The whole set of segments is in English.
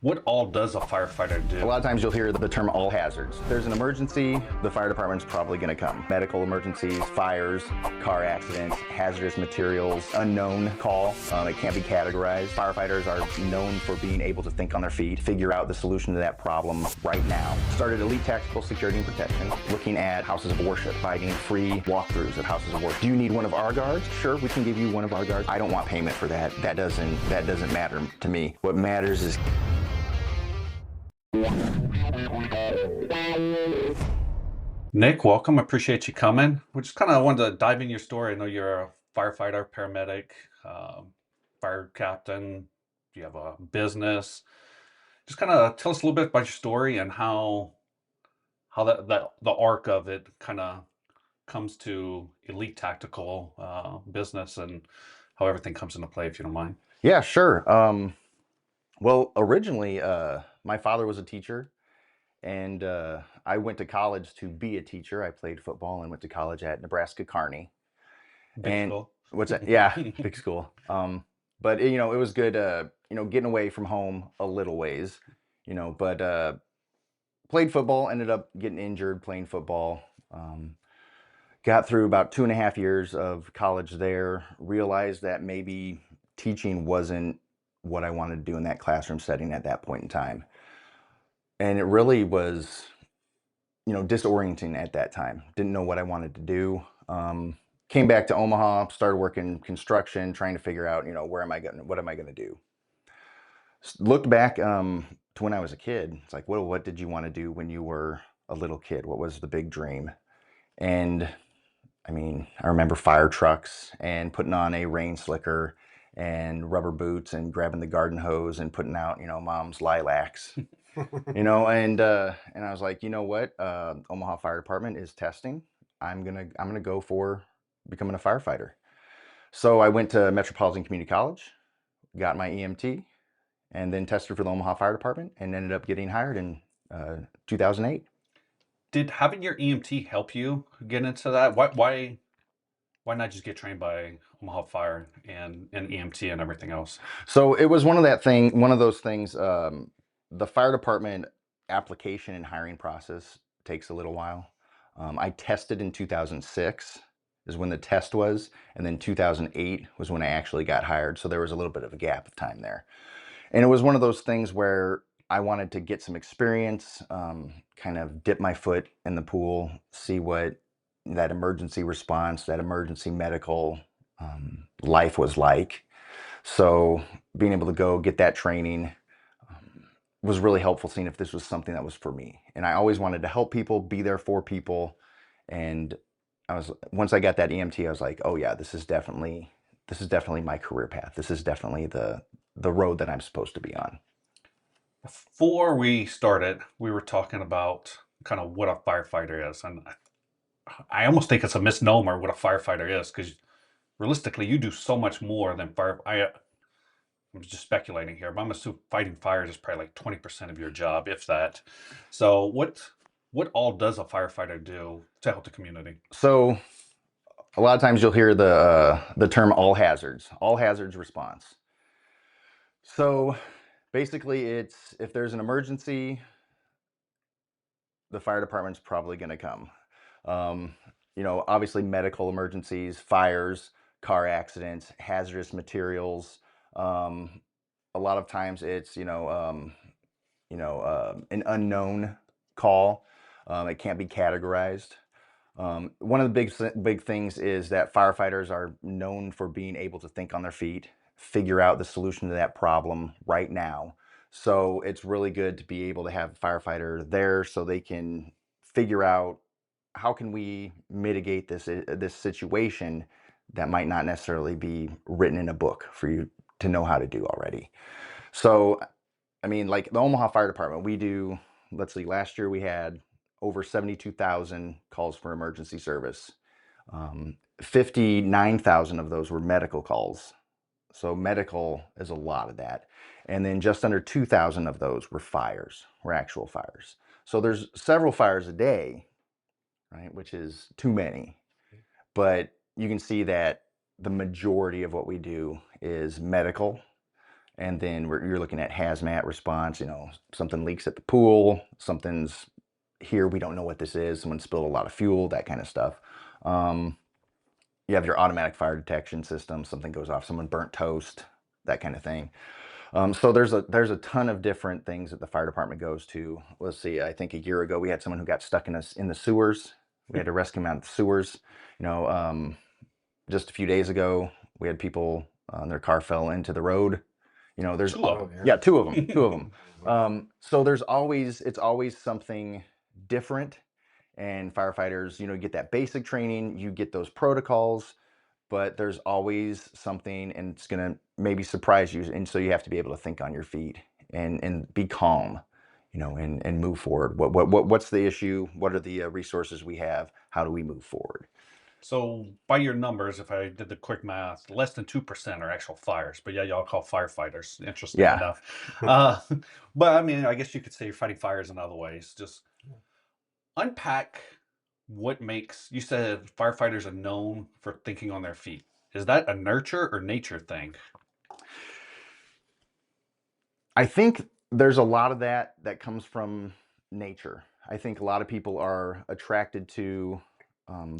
What all does a firefighter A lot do? of times you'll hear the term all hazards. If there's an emergency, the fire department's probably going to come. Medical emergencies, fires, car accidents, hazardous materials, unknown call. It can't be categorized. Firefighters are known for being able to think on their feet, figure out the solution to that problem right now. Started Elite Tactical Security and Protection, looking at houses of worship, providing free walkthroughs of houses of worship. Do you need one of our guards? Sure, we can give you one of our guards. I don't want payment for that. That doesn't matter to me. What matters is Nick, welcome. Appreciate you coming. We just kind of wanted to dive in your story. I know you're a firefighter, paramedic, fire captain. You have a business. Just kind of tell us a little bit about your story and how that the arc of it kind of comes to elite tactical business and how everything comes into play, if you don't mind. Yeah, sure. Well, originally, my father was a teacher, and I went to college to be a teacher. I played football and went to college at Nebraska Kearney. Big And school. what's that? Yeah, big school. But it was good. Getting away from home a little ways. But played football. Ended up getting injured playing football. Got through about 2.5 years of college there. Realized that maybe teaching wasn't what I wanted to do in that classroom setting at that point in time. And it really was, disorienting at that time. Didn't know what I wanted to do. Came back to Omaha, started working construction, trying to figure out, what am I going to do? Looked back to when I was a kid. It's like, what did you want to do when you were a little kid? What was the big dream? And I remember fire trucks and putting on a rain slicker and rubber boots and grabbing the garden hose and putting out, mom's lilacs. And I was like, you know what? Omaha Fire Department is testing. I'm gonna go for becoming a firefighter. So I went to Metropolitan Community College, got my EMT, and then tested for the Omaha Fire Department, and ended up getting hired in 2008. Did having your EMT help you get into that? Why not just get trained by Omaha Fire and EMT and everything else? So it was one of those things. The fire department application and hiring process takes a little while. I tested in 2006 is when the test was, and then 2008 was when I actually got hired. So there was a little bit of a gap of time there. And it was one of those things where I wanted to get some experience, kind of dip my foot in the pool, see what that emergency response, that emergency medical life was like. So being able to go get that training was really helpful, seeing if this was something that was for me. And I always wanted to help people, be there for people. And once I got that EMT, I was like, oh yeah, this is definitely my career path. This is definitely the road that I'm supposed to be on. Before we started, we were talking about kind of what a firefighter is, and I almost think it's a misnomer what a firefighter is because realistically, you do so much more than fire. I'm just speculating here, but I'm assuming fighting fires is probably like 20% of your job, if that. So what all does a firefighter do to help the community? So a lot of times you'll hear the term all hazards response. So basically, it's if there's an emergency, the fire department's probably going to come. Obviously medical emergencies, fires, car accidents, hazardous materials. A lot of times it's an unknown call. It can't be categorized. One of the big things is that firefighters are known for being able to think on their feet, figure out the solution to that problem right now. So it's really good to be able to have a firefighter there so they can figure out how can we mitigate this situation that might not necessarily be written in a book for you to know how to do already. So like the Omaha Fire Department, we do, let's see, last year we had over 72,000 calls for emergency service. 59,000 of those were medical calls. So medical is a lot of that. And then just under 2,000 of those were actual fires. So there's several fires a day, right, which is too many. But you can see that the majority of what we do is medical, And then you're looking at hazmat response, something leaks at the pool, something's here, we don't know what this is, someone spilled a lot of fuel, that kind of stuff. Um, you have your automatic fire detection system, something goes off, someone burnt toast, that kind of thing. So there's a ton of different things that the fire department goes to. Let's see, I think a year ago we had someone who got stuck in the sewers. We had to rescue them out of the sewers. You know, just a few days ago we had people, their car fell into the road. There's Two of Oh, yeah, yeah. two of them, two of them. Mhm. So it's always something different. And firefighters, get that basic training, you get those protocols, but there's always something, and it's gonna maybe surprise you. And so you have to be able to think on your feet and be calm, and move forward. What's the issue? What are the resources we have? How do we move forward? So by your numbers, if I did the quick math, less than 2% are actual fires. But yeah, y'all call firefighters. Interesting Yeah. enough. Uh, but I mean, I guess you could say you're fighting fires in other ways. Just unpack what makes you said firefighters are known for thinking on their feet. Is that a nurture or nature thing? I think there's a lot of that comes from nature. I think a lot of people are attracted to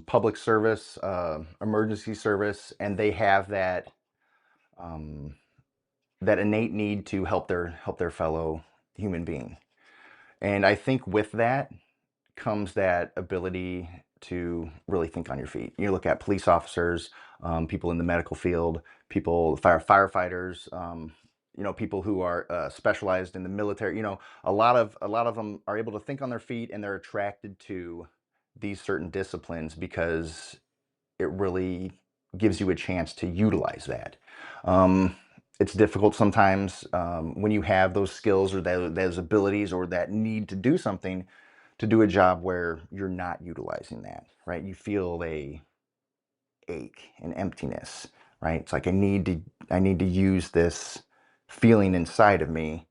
public service, emergency service, and they have um, that innate need to help their fellow human being. And I think with that comes that ability to really think on your feet. You look at police officers, people in the medical field, firefighters, people who are specialized in the military. A lot of them are able to think on their feet, and they're attracted to these certain disciplines because it really gives you a chance to utilize that. Um, it's difficult sometimes when you have those skills or those abilities or that need to do something, to do a job where you're not utilizing that, right? You feel a ache and emptiness, right? It's like I need to use this feeling inside of me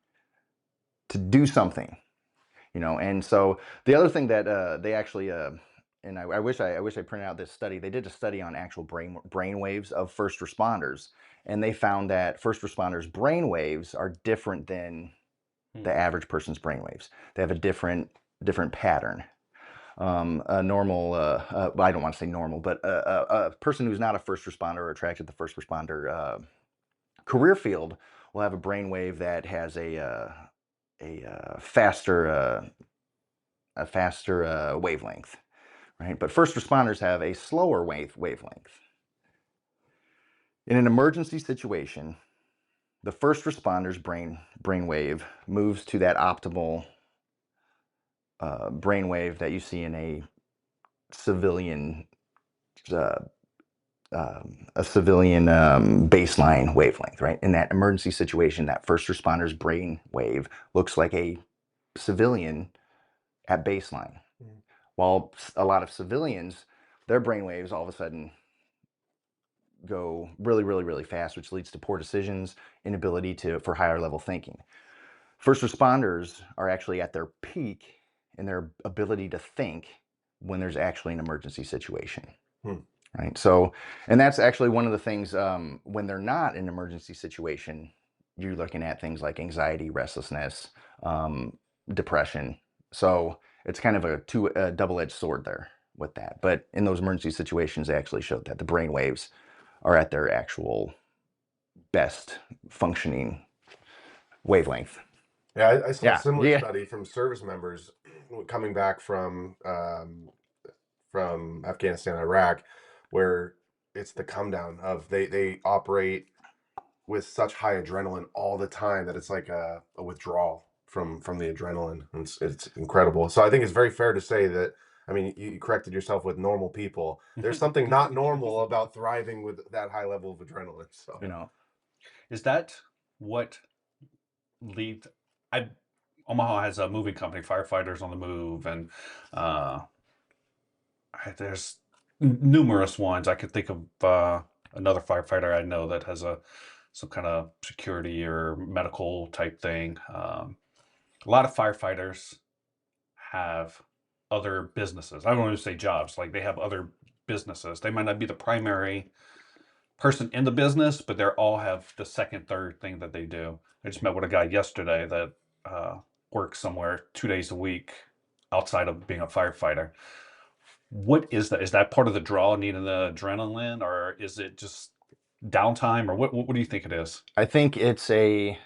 to do something, And so the other thing that they actually and I wish I printed out this study. They did a study on actual brain waves of first responders, and they found that first responders' brain waves are different than the average person's brain waves. They have a different pattern. A normal, well, I don't want to say normal, but a person who's not a first responder or attracted to the first responder career field will have a brain wave that has a faster wavelength, right? But first responders have a slower wavelength. In an emergency situation, the first responder's brain wave moves to that optimal brain wave that you see in civilian uh, a civilian baseline wavelength, right? In that emergency situation, that first responder's brain wave looks like a civilian at baseline. Mm. While a lot of civilians, their brain waves all of a sudden go really, really, really fast, which leads to poor decisions, inability for higher level thinking. First responders are actually at their peak in their ability to think when there's actually an emergency situation. Hmm. Right. So, and that's actually one of the things when they're not in an emergency situation, you're looking at things like anxiety, restlessness, depression. So it's kind of a double-edged sword there with that. But in those emergency situations, they actually showed that the brain waves are at their actual best functioning wavelength. Yeah, I saw a Yeah. similar Yeah. study from service members coming back from Afghanistan, Iraq, where it's the come down of they operate with such high adrenaline all the time that it's like a withdrawal from the adrenaline. And it's incredible. So I think it's very fair to say that. I mean, you corrected yourself with normal people. There's something not normal about thriving with that high level of adrenaline. So You know. Is that what lead? I Omaha has a moving company, Firefighters on the Move, and uh, there's numerous ones. I could think of another firefighter I know that has some kind of security or medical type thing. A lot of firefighters have other businesses. I don't want to say jobs, like they have other businesses. They might not be the primary person in the business, but they're all have the second, third thing that they do. I just met with a guy yesterday that works somewhere 2 days a week outside of being a firefighter. What is that? Is that part of the draw, needing the adrenaline, or is it just downtime, or what do you think it is? I think it's a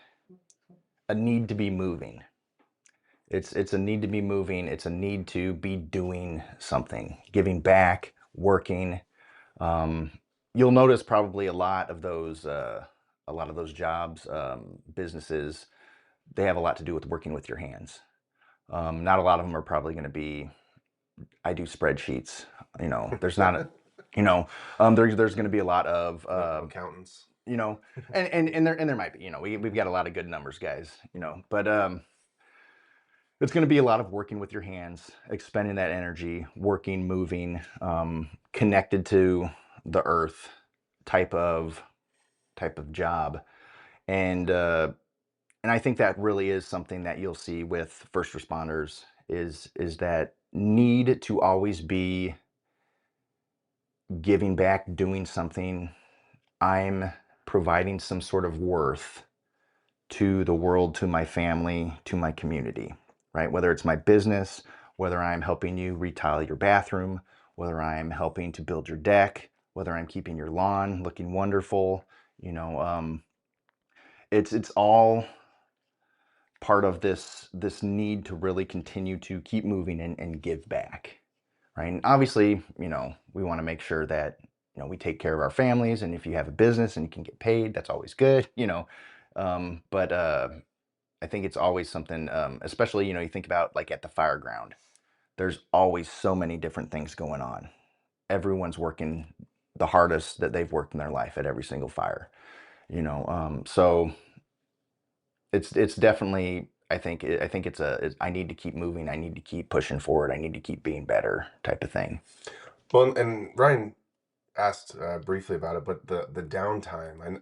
need to be moving. It's a need to be moving. It's a need to be doing something, giving back, working. Um, you'll notice probably a lot of those jobs, businesses, they have a lot to do with working with your hands. Not a lot of them are probably going to be, I do spreadsheets. There's not a, there's going to be a lot of, Accountants. and there might be, we've got a lot of good numbers guys, but, it's going to be a lot of working with your hands, expending that energy, working, moving, connected to the earth type of job. And I think that really is something that you'll see with first responders is that need to always be giving back, doing something. I'm providing some sort of worth to the world, to my family, to my community, right? Whether it's my business, whether I'm helping you retile your bathroom, whether I'm helping to build your deck, whether I'm keeping your lawn looking wonderful, it's all part of this need to really continue to keep moving and give back, right? And obviously, we want to make sure that we take care of our families, and if you have a business and you can get paid, that's always good, but I think it's always something, especially, you think about like at the fire ground, there's always so many different things going on. Everyone's working the hardest that they've worked in their life at every single fire, so it's definitely, I think I need to keep moving. I need to keep pushing forward. I need to keep being better type of thing. Well, and Ryan asked briefly about it, but the downtime.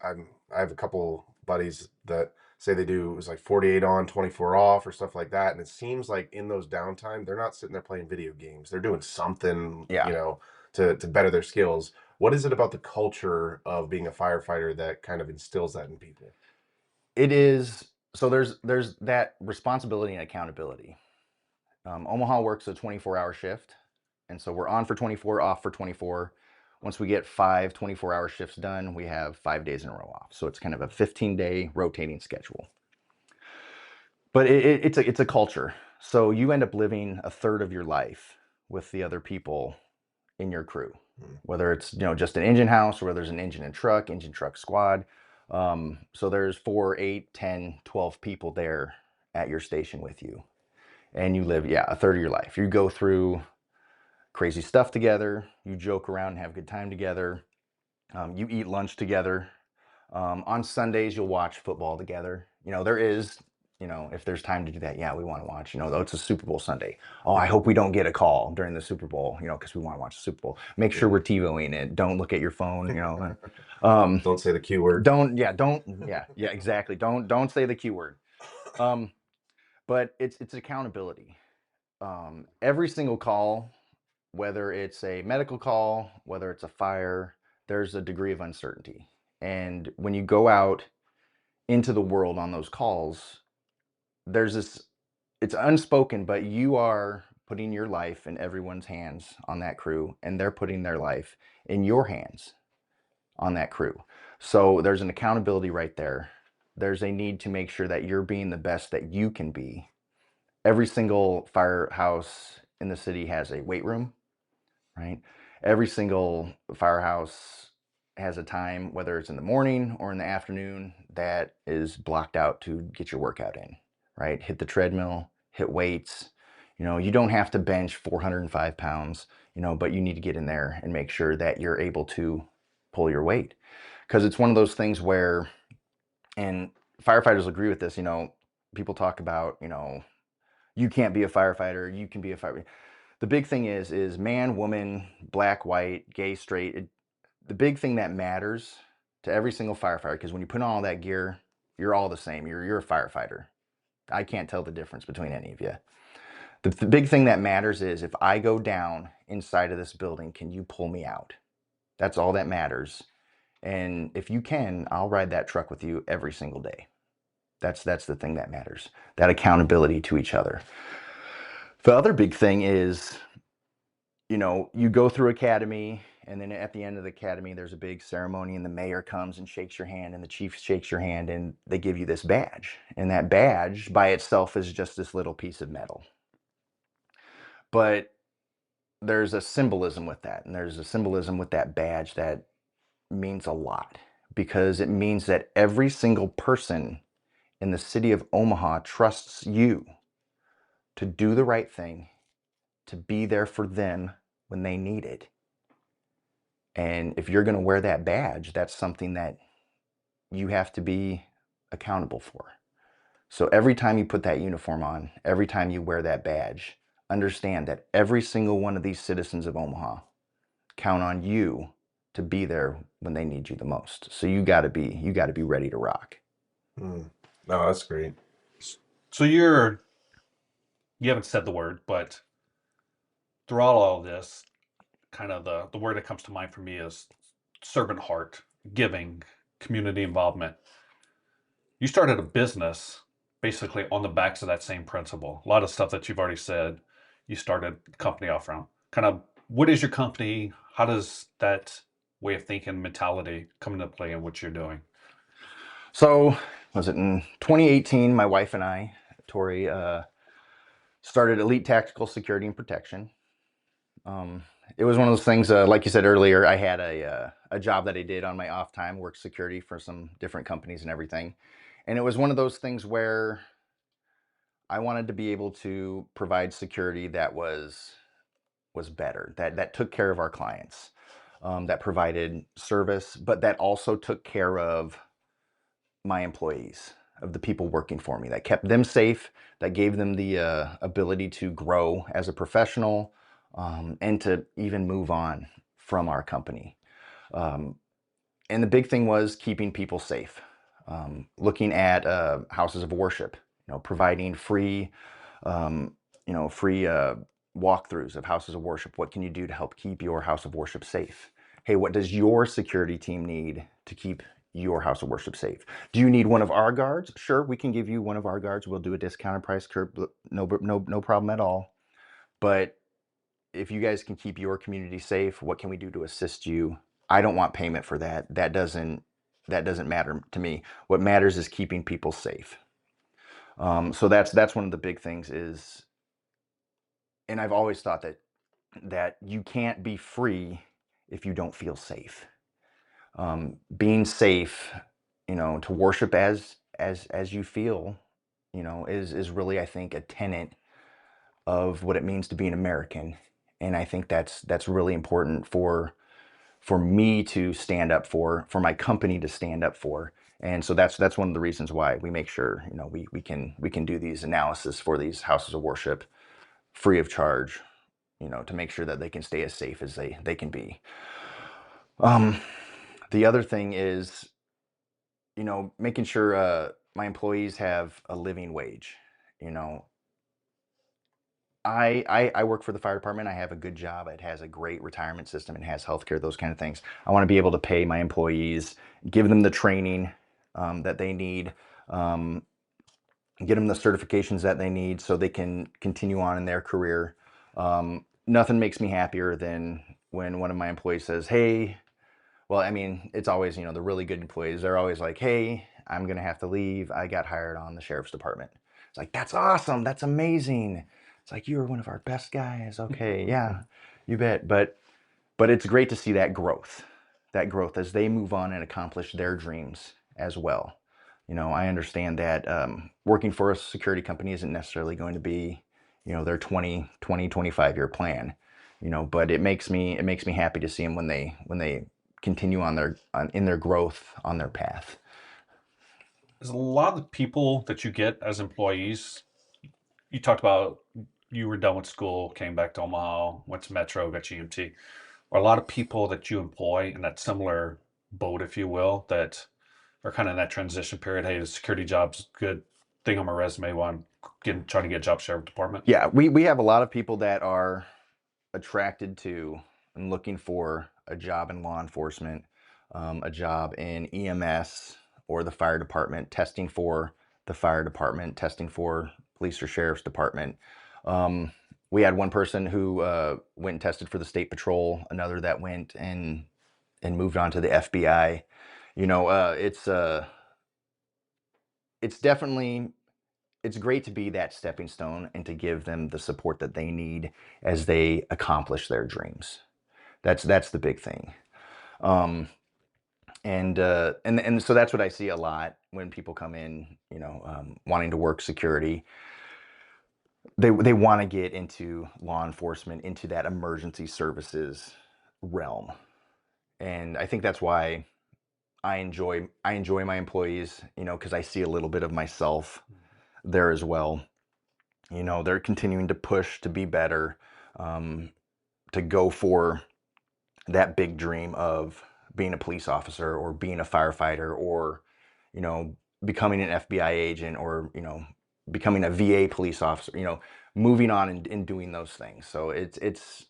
I have a couple buddies that say they do, it was like 48 on, 24 off, or stuff like that. And it seems like in those downtime, they're not sitting there playing video games. They're doing something, Yeah. to better their skills. What is it about the culture of being a firefighter that kind of instills that in people? It is, so there's that responsibility and accountability. Omaha works a 24-hour shift, and so we're on for 24, off for 24. Once we get 5 24-hour shifts done, we have 5 days in a row off. So it's kind of a 15-day rotating schedule. But it's a culture. So you end up living a third of your life with the other people in your crew, whether it's just an engine house, or whether there's an engine truck squad. So there's 4, 8, 10, 12 people there at your station with you, and you live a third of your life. You go through crazy stuff together, you joke around and have a good time together, you eat lunch together. On Sundays you'll watch football together. There is, if there's time to do that, we want to watch, though it's a Super Bowl Sunday. Oh, I hope we don't get a call during the Super Bowl, because we want to watch the Super Bowl. Make sure we're TiVoing it. Don't look at your phone, Don't say the Q word. Exactly. Don't say the Q word. But it's accountability. Every single call, whether it's a medical call, whether it's a fire, there's a degree of uncertainty. And when you go out into the world on those calls, there's this, it's unspoken, but you are putting your life in everyone's hands on that crew, and they're putting their life in your hands on that crew. So there's an accountability right there. There's a need to make sure that you're being the best that you can be. Every single firehouse in the city has a weight room, right? Every single firehouse has a time, whether it's in the morning or in the afternoon, that is blocked out to get your workout in, right? Hit the treadmill, hit weights. You don't have to bench 405 pounds, but you need to get in there and make sure that you're able to pull your weight. Because it's one of those things where, and firefighters agree with this, people talk about, you can't be a firefighter, you can be a firefighter. The big thing is man, woman, black, white, gay, straight. The big thing that matters to every single firefighter, because when you put on all that gear, you're all the same. You're a firefighter. I can't tell the difference between any of you. The big thing that matters is, if I go down inside of this building, can you pull me out? That's all that matters. And if you can, I'll ride that truck with you every single day. That's the thing that matters, that accountability to each other. The other big thing is, you go through academy, and then at the end of the academy, there's a big ceremony, and the mayor comes and shakes your hand, and the chief shakes your hand, and they give you this badge. And that badge by itself is just this little piece of metal. But there's a symbolism with that, and there's a symbolism with that badge that means a lot, because it means that every single person in the city of Omaha trusts you to do the right thing, to be there for them when they need it. And if you're going to wear that badge, that's something that you have to be accountable for. So every time you put that uniform on, every time you wear that badge, understand that every single one of these citizens of Omaha count on you to be there when they need you the most. So you got to be ready to rock. No, that's great. So you haven't said the word, but throughout all of this, kind of the word that comes to mind for me is servant heart, giving, community involvement. You started a business basically on the backs of that same principle. A lot of stuff that you've already said, you started the company off from. Kind of, what is your company? How does that way of thinking, mentality come into play in what you're doing? So was it in 2018, my wife and I, Tori, started Elite Tactical Security and Protection. It was one of those things, like you said earlier, I had a job that I did on my off time, worked security for some different companies and everything. And it was one of those things where I wanted to be able to provide security that was better, that took care of our clients, that provided service, but that also took care of my employees, of the people working for me, that kept them safe, that gave them the ability to grow as a professional, and to even move on from our company. And the big thing was keeping people safe. Looking at houses of worship, providing free, free walkthroughs of houses of worship. What can you do to help keep your house of worship safe? Hey, what does your security team need to keep your house of worship safe? Do you need one of our guards? Sure, we can give you one of our guards. We'll do a discounted price curve. No problem at all. But if you guys can keep your community safe, what can we do to assist you? I don't want payment for that. That doesn't matter to me. What matters is keeping people safe. So that's one of the big things is, and I've always thought that you can't be free if you don't feel safe. Being safe, to worship as you feel, is really, I think, a tenet of what it means to be an American. And I think that's really important for me to stand up for my company to stand up for. And so that's one of the reasons why we make sure, we can do these analysis for these houses of worship free of charge, to make sure that they can stay as safe as they can be. The other thing is, making sure my employees have a living wage. I work for the fire department. I have a good job. It has a great retirement system. It has healthcare, those kind of things. I want to be able to pay my employees, give them the training that they need, get them the certifications that they need so they can continue on in their career. Nothing makes me happier than when one of my employees says, hey, well, I mean, it's always, the really good employees, they're always like, hey, I'm going to have to leave. I got hired on the sheriff's department. It's like, that's awesome. That's amazing. It's like, you were one of our best guys. Okay. Yeah, you bet. But it's great to see that growth as they move on and accomplish their dreams as well. I understand that working for a security company isn't necessarily going to be, their 25-year plan, but it makes me happy to see them when they continue in their growth on their path. There's a lot of people that you get as employees. You talked about you were done with school, came back to Omaha, went to Metro, got GMT. Are a lot of people that you employ in that similar boat, if you will, that are kind of in that transition period? Hey, the security job's a good thing on my resume while I'm trying to get a job sheriff department. Yeah, we have a lot of people that are attracted to and looking for a job in law enforcement. a job in EMS or the fire department, testing for the fire department, testing for police or sheriff's department. We had one person who went and tested for the state patrol, another that went and moved on to the FBI. You know, it's definitely, it's great to be that stepping stone and to give them the support that they need as they accomplish their dreams. That's the big thing. And so that's what I see a lot when people come in, you know, wanting to work security. They want to get into law enforcement, into that emergency services realm. And I think that's why I enjoy my employees, you know, because I see a little bit of myself there as well. You know, they're continuing to push to be better, to go for that big dream of being a police officer or being a firefighter or, you know, becoming an FBI agent or, you know, becoming a VA police officer, you know, moving on and doing those things. So it's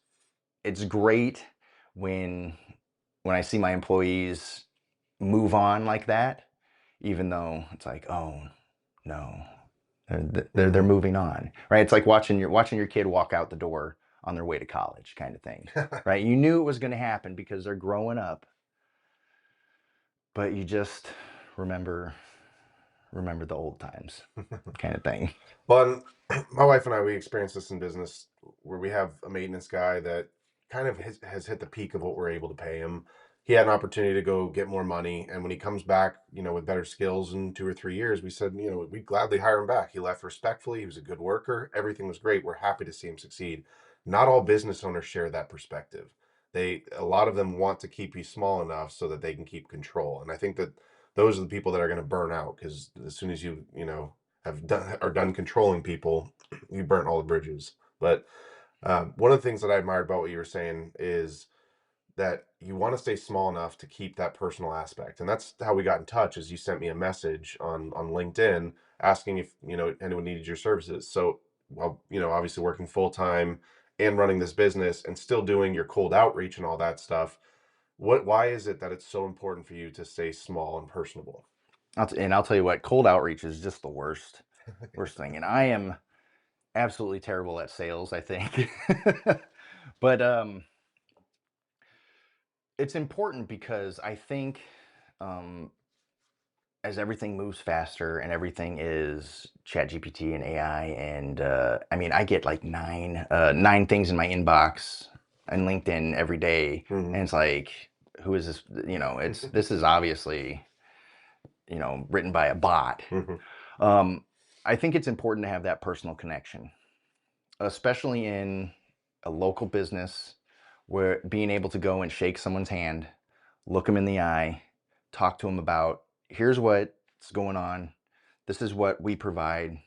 great when I see my employees move on like that, even though it's like, oh no, they're moving on, right? It's like watching your kid walk out the door on their way to college, kind of thing, right? You knew it was going to happen because they're growing up, but you just remember the old times, kind of thing. Well, my wife and I, we experienced this in business where we have a maintenance guy that kind of has hit the peak of what we're able to pay him. He had an opportunity to go get more money, and when he comes back, you know, with better skills in 2 or 3 years, we said, you know, we'd gladly hire him back. He left respectfully. He was a good worker. Everything was great. We're happy to see him succeed. Not all business owners share that perspective. A lot of them want to keep you small enough so that they can keep control. And I think that those are the people that are going to burn out because as soon as you know, are done controlling people, you burnt all the bridges. But one of the things that I admired about what you were saying is that you want to stay small enough to keep that personal aspect, and that's how we got in touch. Is you sent me a message on LinkedIn asking if you know anyone needed your services. So, well, you know, obviously working full time and running this business and still doing your cold outreach and all that stuff. Why is it that it's so important for you to stay small and personable? I'll tell you what, cold outreach is just the worst thing, and I am absolutely terrible at sales, I think. But it's important because I think um, as everything moves faster and everything is ChatGPT and AI, and I mean, I get like nine things in my inbox and LinkedIn every day, Mhm. and it's like, who is this? You know, this is obviously, you know, written by a bot. Mhm. I think it's important to have that personal connection, especially in a local business where being able to go and shake someone's hand, look them in the eye, talk to them about here's what's going on, this is what we provide,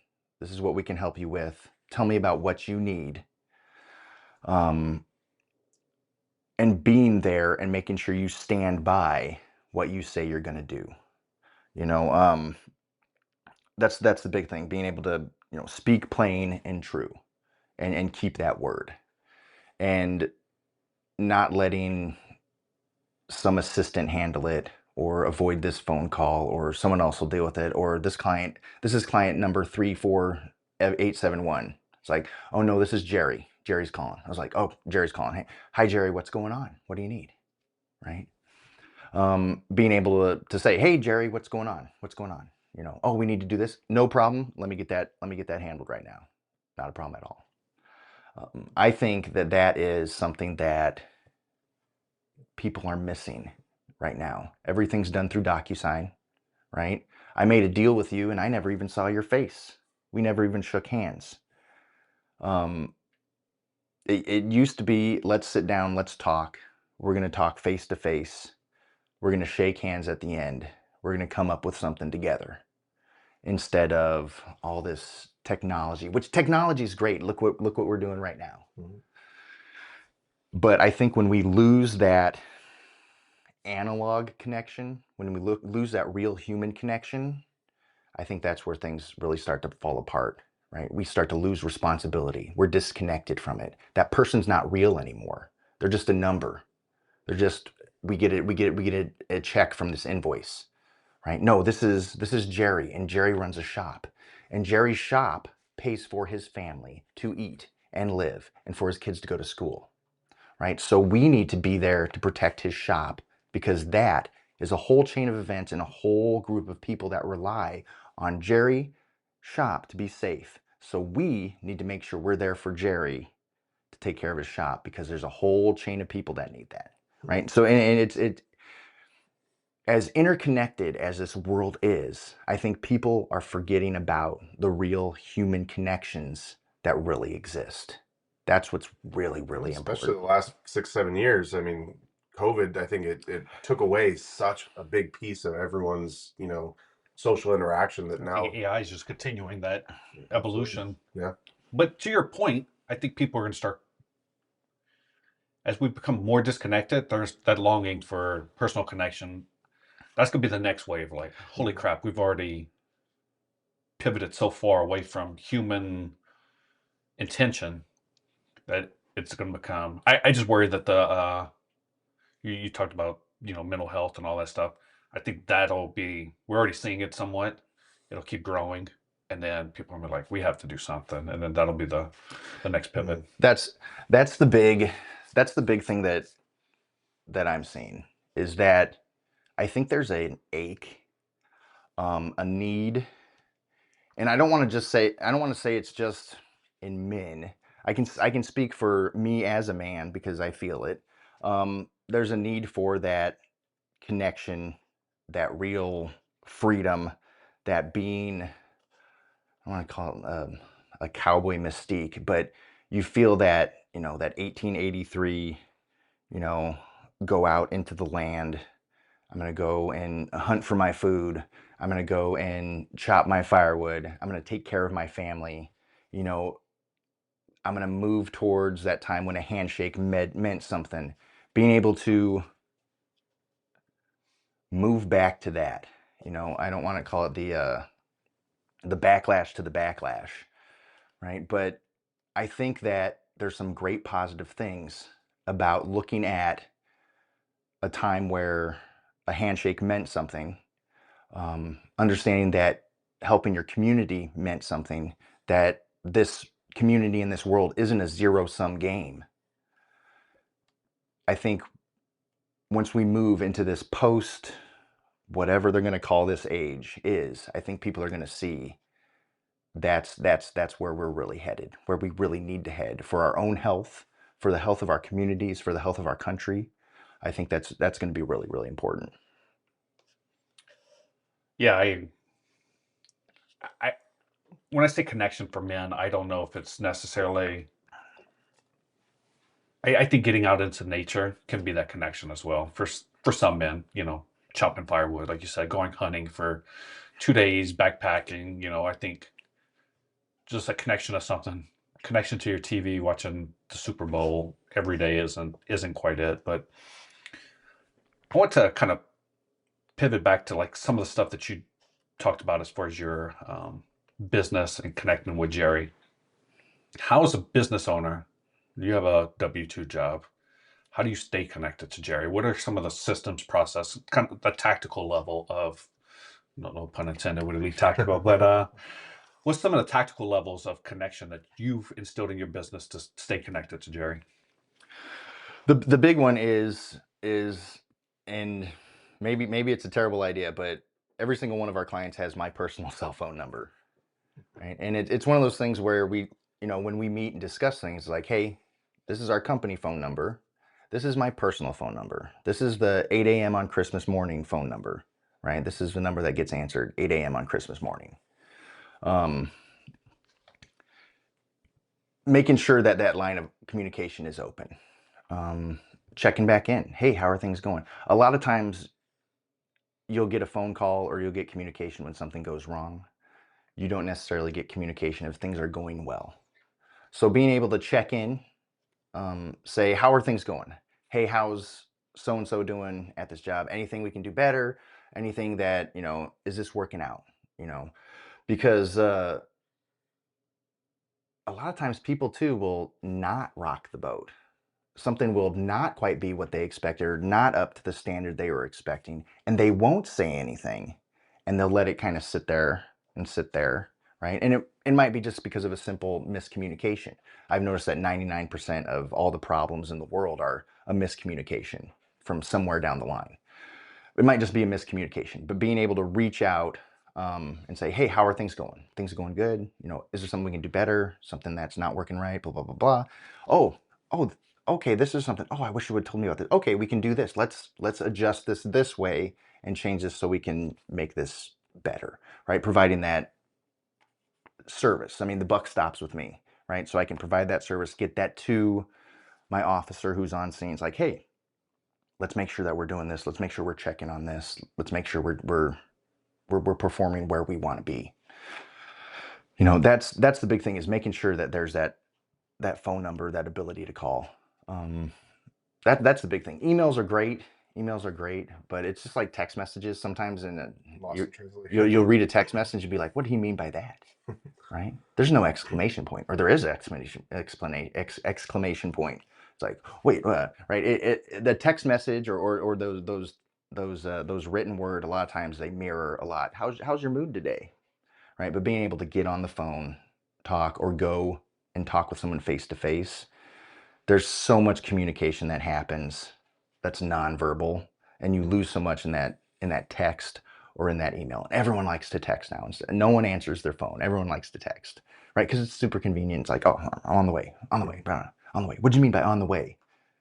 this is what we can help you with, tell me about what you need. And being there and making sure you stand by what you say you're going to do. You know, that's the big thing, being able to, you know, speak plain and true and keep that word. And not letting some assistant handle it or avoid this phone call or someone else will deal with it or this is client number 34871. It's like, oh no, this is Jerry's calling. I was like, oh, Jerry's calling. Hey, hi Jerry, what's going on? What do you need? Right. Being able to say, hey Jerry, what's going on? You know, oh, we need to do this. No problem. Let me get that handled right now. Not a problem at all. I think that is something that people are missing right now. Everything's done through DocuSign, right? I made a deal with you and I never even saw your face. We never even shook hands. It used to be, let's sit down, let's talk. We're going to talk face to face. We're going to shake hands at the end. We're going to come up with something together instead of all this technology, which technology is great. Look what we're doing right now. Mhm. But I think when we lose that analog connection, when we lose that real human connection, I think that's where things really start to fall apart, right? We start to lose responsibility. We're disconnected from it. That person's not real anymore. They're just a number. They're just we get a check from this invoice, right? No, this is Jerry, and Jerry runs a shop, and Jerry's shop pays for his family to eat and live and for his kids to go to school, right? So we need to be there to protect his shop, because that is a whole chain of events and a whole group of people that rely on Jerry shop to be safe. So we need to make sure we're there for Jerry to take care of his shop, because there's a whole chain of people that need that, right? So and it's as interconnected as this world is, I think people are forgetting about the real human connections that really exist. That's what's really, really Especially important. the last 6 7 years. I mean, COVID, I think it took away such a big piece of everyone's, social interaction that I think now. AI is just continuing that Absolutely. evolution. Yeah. But to your point, I think people are going to start, as we become more disconnected, there's that longing for personal connection. That's going to be the next wave. Like, holy crap, we've already pivoted so far away from human intention that it's going to become. I just worry that you talked about, mental health and all that stuff. I think that'll be, we're already seeing it somewhat. It'll keep growing. And then people will be like, we have to do something. And then that'll be the next pivot. That's the big thing that I'm seeing, is that I think there's an ache, a need, and I don't want to say it's just in men. I can speak for me as a man, because I feel it. There's a need for that connection, that real freedom, that being, I want to call it a cowboy mystique, but you feel that, that 1883, go out into the land. I'm going to go and hunt for my food. I'm going to go and chop my firewood. I'm going to take care of my family. I'm going to move towards that time when a handshake meant something. Being able to move back to that. I don't want to call it the backlash to the backlash, right? But I think that there's some great positive things about looking at a time where a handshake meant something, understanding that helping your community meant something, that this community in this world isn't a zero-sum game. I think once we move into this post, whatever they're going to call this age is, I think people are going to see that's where we're really headed, where we really need to head for our own health, for the health of our communities, for the health of our country. I think that's going to be really, really important. Yeah. I, when I say connection for men, I don't know if it's necessarily, I think getting out into nature can be that connection as well for some men, chopping firewood, like you said, going hunting for 2 days, backpacking, I think just a connection to something, connection to your TV, watching the Super Bowl every day isn't quite it. But I want to kind of pivot back to like some of the stuff that you talked about as far as your business and connecting with Jerry. How, as a business owner, you have a W-2 job. How do you stay connected to Jerry? What are some of the systems, process, kind of the tactical level of, no pun intended, would it be tactical, but what's some of the tactical levels of connection that you've instilled in your business to stay connected to Jerry? The big one is, and maybe it's a terrible idea, but every single one of our clients has my personal cell phone number, right? And it's one of those things where we, when we meet and discuss things, like, hey, this is our company phone number. This is my personal phone number. This is the 8 a.m. on Christmas morning phone number, right? This is the number that gets answered 8 a.m. on Christmas morning. Making sure that that line of communication is open. Checking back in. Hey, how are things going? A lot of times you'll get a phone call or you'll get communication when something goes wrong. You don't necessarily get communication if things are going well. So being able to check in, say, how are things going? Hey, how's so-and-so doing at this job? Anything we can do better? Anything that, is this working out? Because a lot of times people too will not rock the boat. something will not quite be what they expected or not up to the standard they were expecting, and they won't say anything, and they'll let it kind of sit there and sit there, right? And it might be just because of a simple miscommunication. I've noticed that 99% of all the problems in the world are a miscommunication from somewhere down the line. It might just be a miscommunication, but being able to reach out and say, hey, how are things going? Things are going good. You know, is there something we can do better? Something that's not working right? Blah, blah, blah, blah. Oh, okay, this is something. Oh, I wish you would have told me about this. Okay, we can do this. Let's adjust this way and change this so we can make this better, right? Providing that service. I mean, the buck stops with me, right? So I can provide that service, get that to my officer who's on scene. It's like, hey, let's make sure that we're doing this. Let's make sure we're checking on this. Let's make sure we're performing where we want to be. You know, that's the big thing, is making sure that there's that phone number, that ability to call. That's the big thing. Emails are great. Emails are great, but it's just like text messages sometimes. Lost in translation. You'll read a text message and be like, what do you mean by that? Right? There's no exclamation point, or there is an exclamation point. It's like, wait, right? The text message or those written word, a lot of times they mirror a lot. How's your mood today? Right? But being able to get on the phone, talk, or go and talk with someone face to face, there's so much communication that happens that's nonverbal, and you lose so much in that text or in that email. Everyone likes to text now. No one answers their phone. Everyone likes to text, right? Because it's super convenient. It's like, oh, I'm on the way, on the way, on the way. What do you mean by on the way?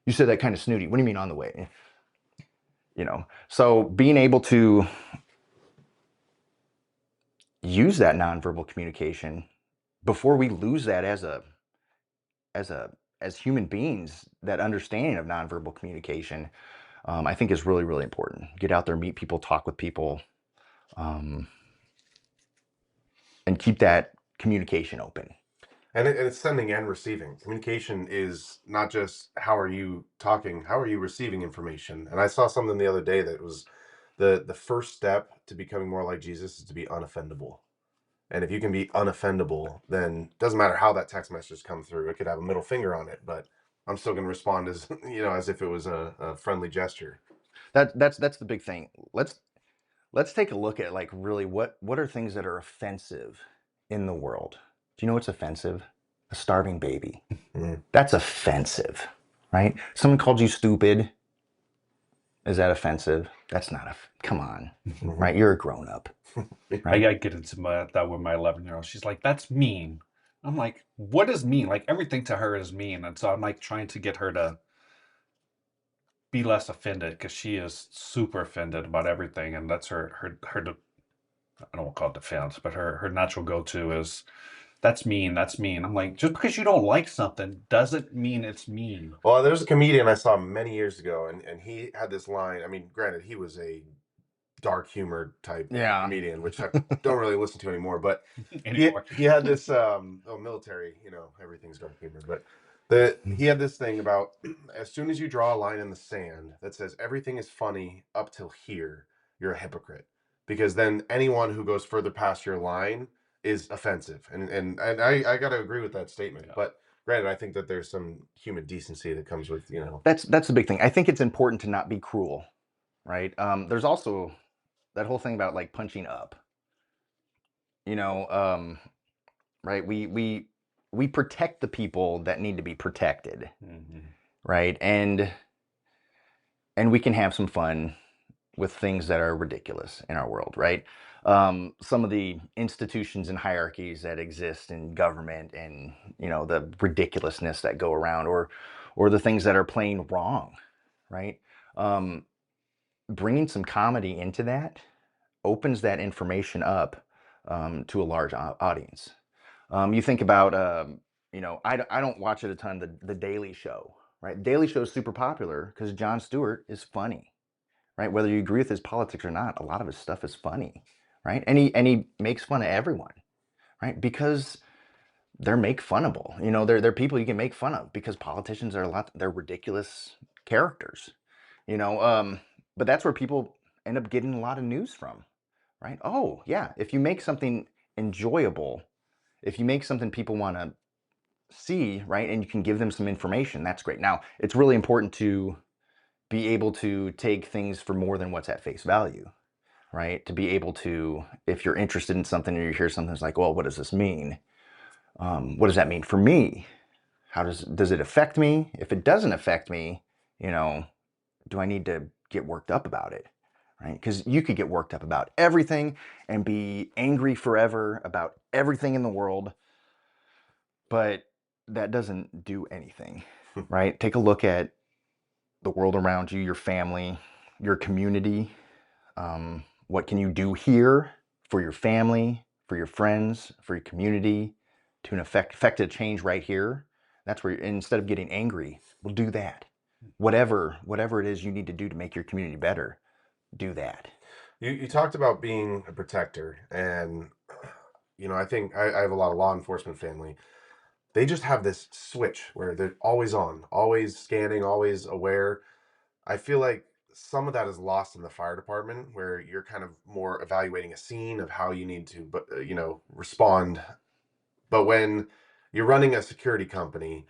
You said that kind of snooty. What do you mean on the way? You know, so being able to use that nonverbal communication before we lose that as human beings, that understanding of nonverbal communication, I think is really, really important. Get out there, meet people, talk with people, and keep that communication open. And it's sending and receiving. Communication is not just how are you talking, how are you receiving information. And I saw something the other day that was the first step to becoming more like Jesus is to be unoffendable. And if you can be unoffendable, then it doesn't matter how that text message come through. It could have a middle finger on it, but I'm still going to respond as as if it was a friendly gesture. That's the big thing. Let's take a look at, like, really what are things that are offensive in the world. Do you know what's offensive? A starving baby. That's offensive, right? Someone called you stupid. Is that offensive? That's not come on, right? You're a grown up. Right? I get into that with my 11-year-old. She's like, "That's mean." I'm like, "What is mean?" Like everything to her is mean, and so I'm like trying to get her to be less offended because she is super offended about everything, and that's her. I don't want to call it defense, but her natural go-to is, "That's mean. That's mean." I'm like, just because you don't like something doesn't mean it's mean. Well, there's a comedian I saw many years ago, and he had this line. I mean, granted, he was a dark humor type comedian, which I don't really listen to anymore. But Anymore. he had this military, everything's dark humor. But he had this thing about as soon as you draw a line in the sand that says everything is funny up till here, you're a hypocrite, because then anyone who goes further past your line is offensive. And I got to agree with that statement. Yeah. But granted, I think that there's some human decency that comes with That's the big thing. I think it's important to not be cruel, right? There's also that whole thing about, like, punching up. Right? We protect the people that need to be protected, right? And we can have some fun with things that are ridiculous in our world, right? Some of the institutions and hierarchies that exist in government, and the ridiculousness that go around, or the things that are plain wrong, right? Bringing some comedy into that opens that information up to a large audience. You think about, I don't watch it a ton, the Daily Show, right? Daily Show is super popular because Jon Stewart is funny, right? Whether you agree with his politics or not, a lot of his stuff is funny, right? And he makes fun of everyone, right? Because they're make funnable. They're people you can make fun of, because politicians are they're ridiculous characters, but that's where people end up getting a lot of news from, right? Oh, yeah, if you make something enjoyable, if you make something people want to see, right? And you can give them some information. That's great. Now, it's really important to be able to take things for more than what's at face value, right? To be able to, if you're interested in something or you hear something, it's like, well, what does this mean? What does that mean for me? How does it affect me? If it doesn't affect me, you know, do I need to get worked up about it? Right? Because you could get worked up about everything and be angry forever about everything in the world, but that doesn't do anything, right? Take a look at the world around you, your family, your community. What can you do here for your family, for your friends, for your community to affect a change right here? That's where, instead of getting angry, we'll do that. Whatever it is you need to do to make your community better, do that. You talked about being a protector, and I think I have a lot of law enforcement family. They just have this switch where they're always on, always scanning, always aware. I feel like some of that is lost in the fire department, where you're kind of more evaluating a scene of how you need to, but respond. But when you're running a security company,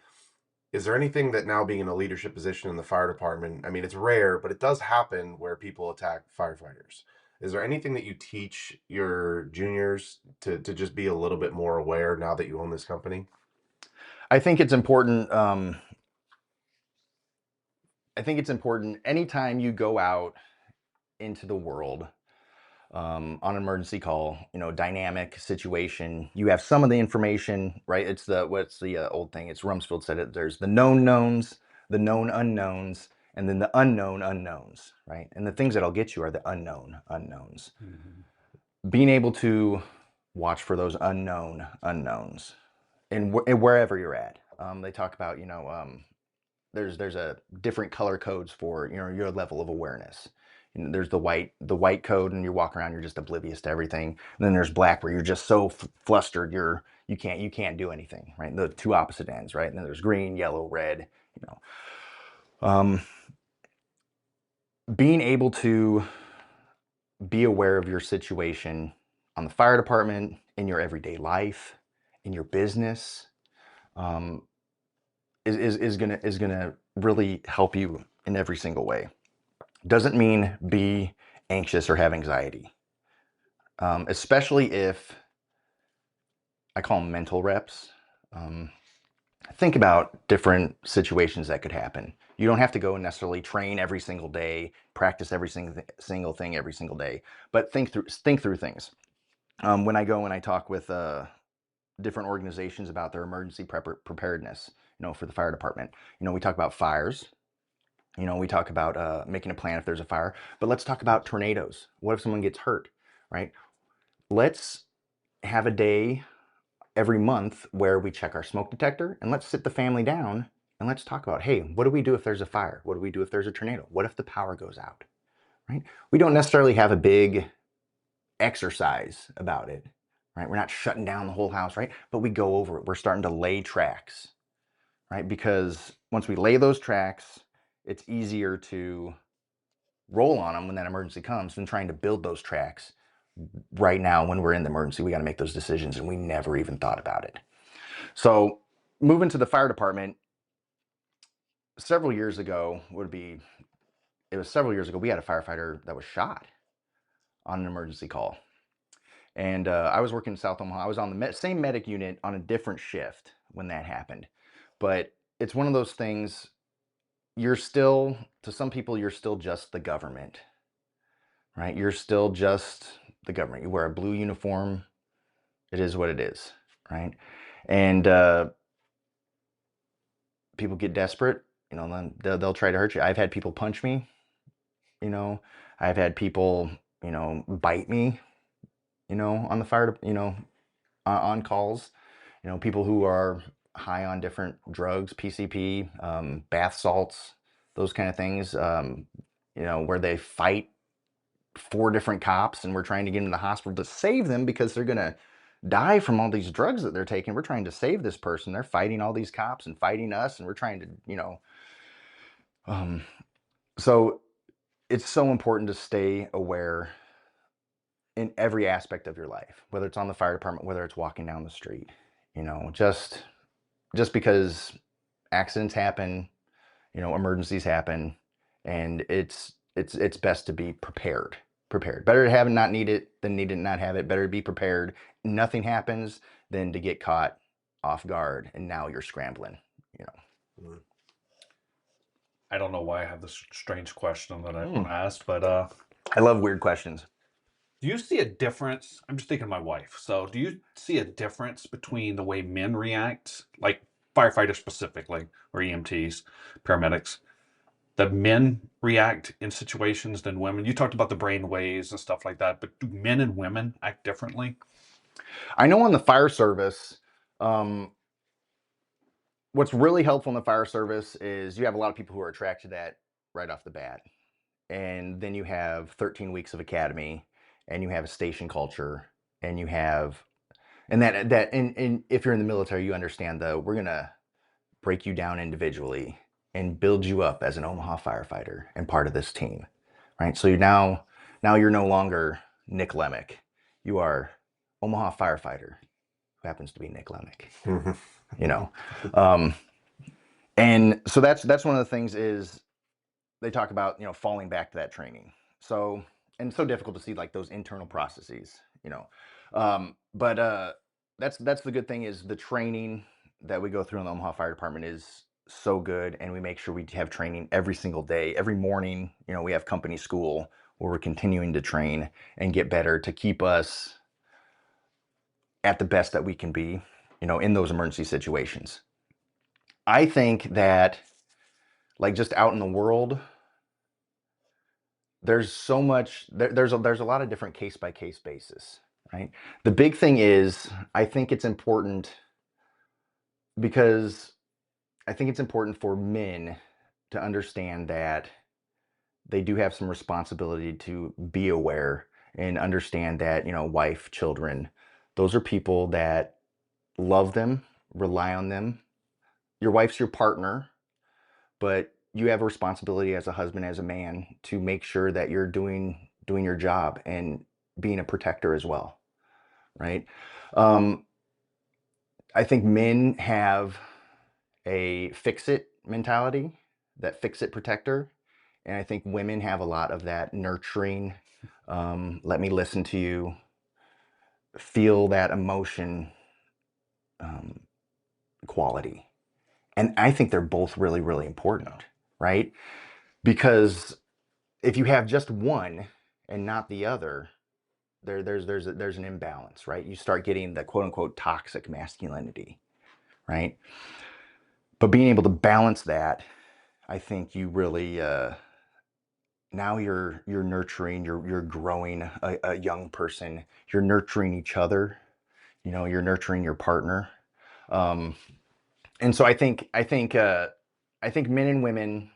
is there anything that, now being in a leadership position in the fire department, I mean, it's rare, but it does happen where people attack firefighters. Is there anything that you teach your juniors to just be a little bit more aware now that you own this company? I think it's important. I think it's important anytime you go out into the world, on an emergency call, dynamic situation, you have some of the information, right? It's what's the old thing? It's Rumsfeld said it. There's the known knowns, the known unknowns, and then the unknown unknowns, right? And the things that'll get you are the unknown unknowns. Being able to watch for those unknown unknowns, and wherever you're at. They talk about, there's a different color codes for your level of awareness. There's the white code, and you walk around, you're just oblivious to everything. And then there's black, where you're just so flustered, you can't do anything, right? The two opposite ends, right? And then there's green, yellow, red. Being able to be aware of your situation on the fire department, in your everyday life, in your business, is gonna really help you in every single way. Doesn't mean be anxious or have anxiety, especially if, I call them mental reps. Think about different situations that could happen. You don't have to go and necessarily train every single day, practice every single thing every single day, but think through things. When I go and I talk with different organizations about their emergency preparedness, for the fire department, we talk about fires. We talk about making a plan if there's a fire, but let's talk about tornadoes. What if someone gets hurt, right? Let's have a day every month where we check our smoke detector, and let's sit the family down and let's talk about, hey, what do we do if there's a fire? What do we do if there's a tornado? What if the power goes out, right? We don't necessarily have a big exercise about it, right? We're not shutting down the whole house, right? But we go over it. We're starting to lay tracks, right? Because once we lay those tracks, it's easier to roll on them when that emergency comes than trying to build those tracks right now when we're in the emergency. We got to make those decisions, and we never even thought about it. So moving to the fire department, several years ago, we had a firefighter that was shot on an emergency call. And I was working in South Omaha. I was on the same medic unit on a different shift when that happened. But it's one of those things, to some people, you're still just the government, right? You're still just the government. You wear a blue uniform. It is what it is, right? And people get desperate, then they'll try to hurt you. I've had people punch me, I've had people, bite me, on the fire, on calls, people who are high on different drugs, PCP, bath salts, those kind of things, where they fight 4 different cops, and we're trying to get them to the hospital to save them because they're going to die from all these drugs that they're taking. We're trying to save this person. They're fighting all these cops and fighting us, and we're trying to, so it's so important to stay aware in every aspect of your life, whether it's on the fire department, whether it's walking down the street, just just because accidents happen, emergencies happen, and it's best to be prepared. Better to have it not need it than need it not have it. Better to be prepared. Nothing happens than to get caught off guard and now you're scrambling. Mm. I don't know why I have this strange question that I Hmm. want to ask, but I love weird questions. do you see a difference? I'm just thinking of my wife. So, do you see a difference between the way men react, like firefighters specifically, or EMTs, paramedics, that men react in situations than women? You talked about the brain waves and stuff like that, but do men and women act differently? I know on the fire service, what's really helpful in the fire service is you have a lot of people who are attracted to that right off the bat. And then you have 13 weeks of academy, and you have a station culture, and you have, and and if you're in the military, you understand though, we're going to break you down individually and build you up as an Omaha firefighter and part of this team, right? So now you're no longer Nick Lemick. You are Omaha firefighter who happens to be Nick Lemick, and so that's one of the things is they talk about, falling back to that training. So, and it's so difficult to see like those internal processes, but that's the good thing is the training that we go through in the Omaha Fire Department is so good, and we make sure we have training every single day, every morning. We have company school where we're continuing to train and get better to keep us at the best that we can be, in those emergency situations. I think that like just out in the world, there's so much, there's a lot of different case by case basis, right? The big thing is, I think it's important because I think it's important for men to understand that they do have some responsibility to be aware and understand that, wife, children, those are people that love them, rely on them. Your wife's your partner, but you have a responsibility as a husband, as a man, to make sure that you're doing your job and being a protector as well, right? I think men have a fix-it mentality, that fix-it protector, and I think women have a lot of that nurturing, let me listen to you, feel that emotion um, quality. And I think they're both really, really important, right? Because if you have just one and not the other, there's an imbalance, right? You start getting the quote unquote toxic masculinity, right? But being able to balance that, I think you really now you're nurturing, you're growing a young person, you're nurturing each other, you're nurturing your partner, and so I think men and women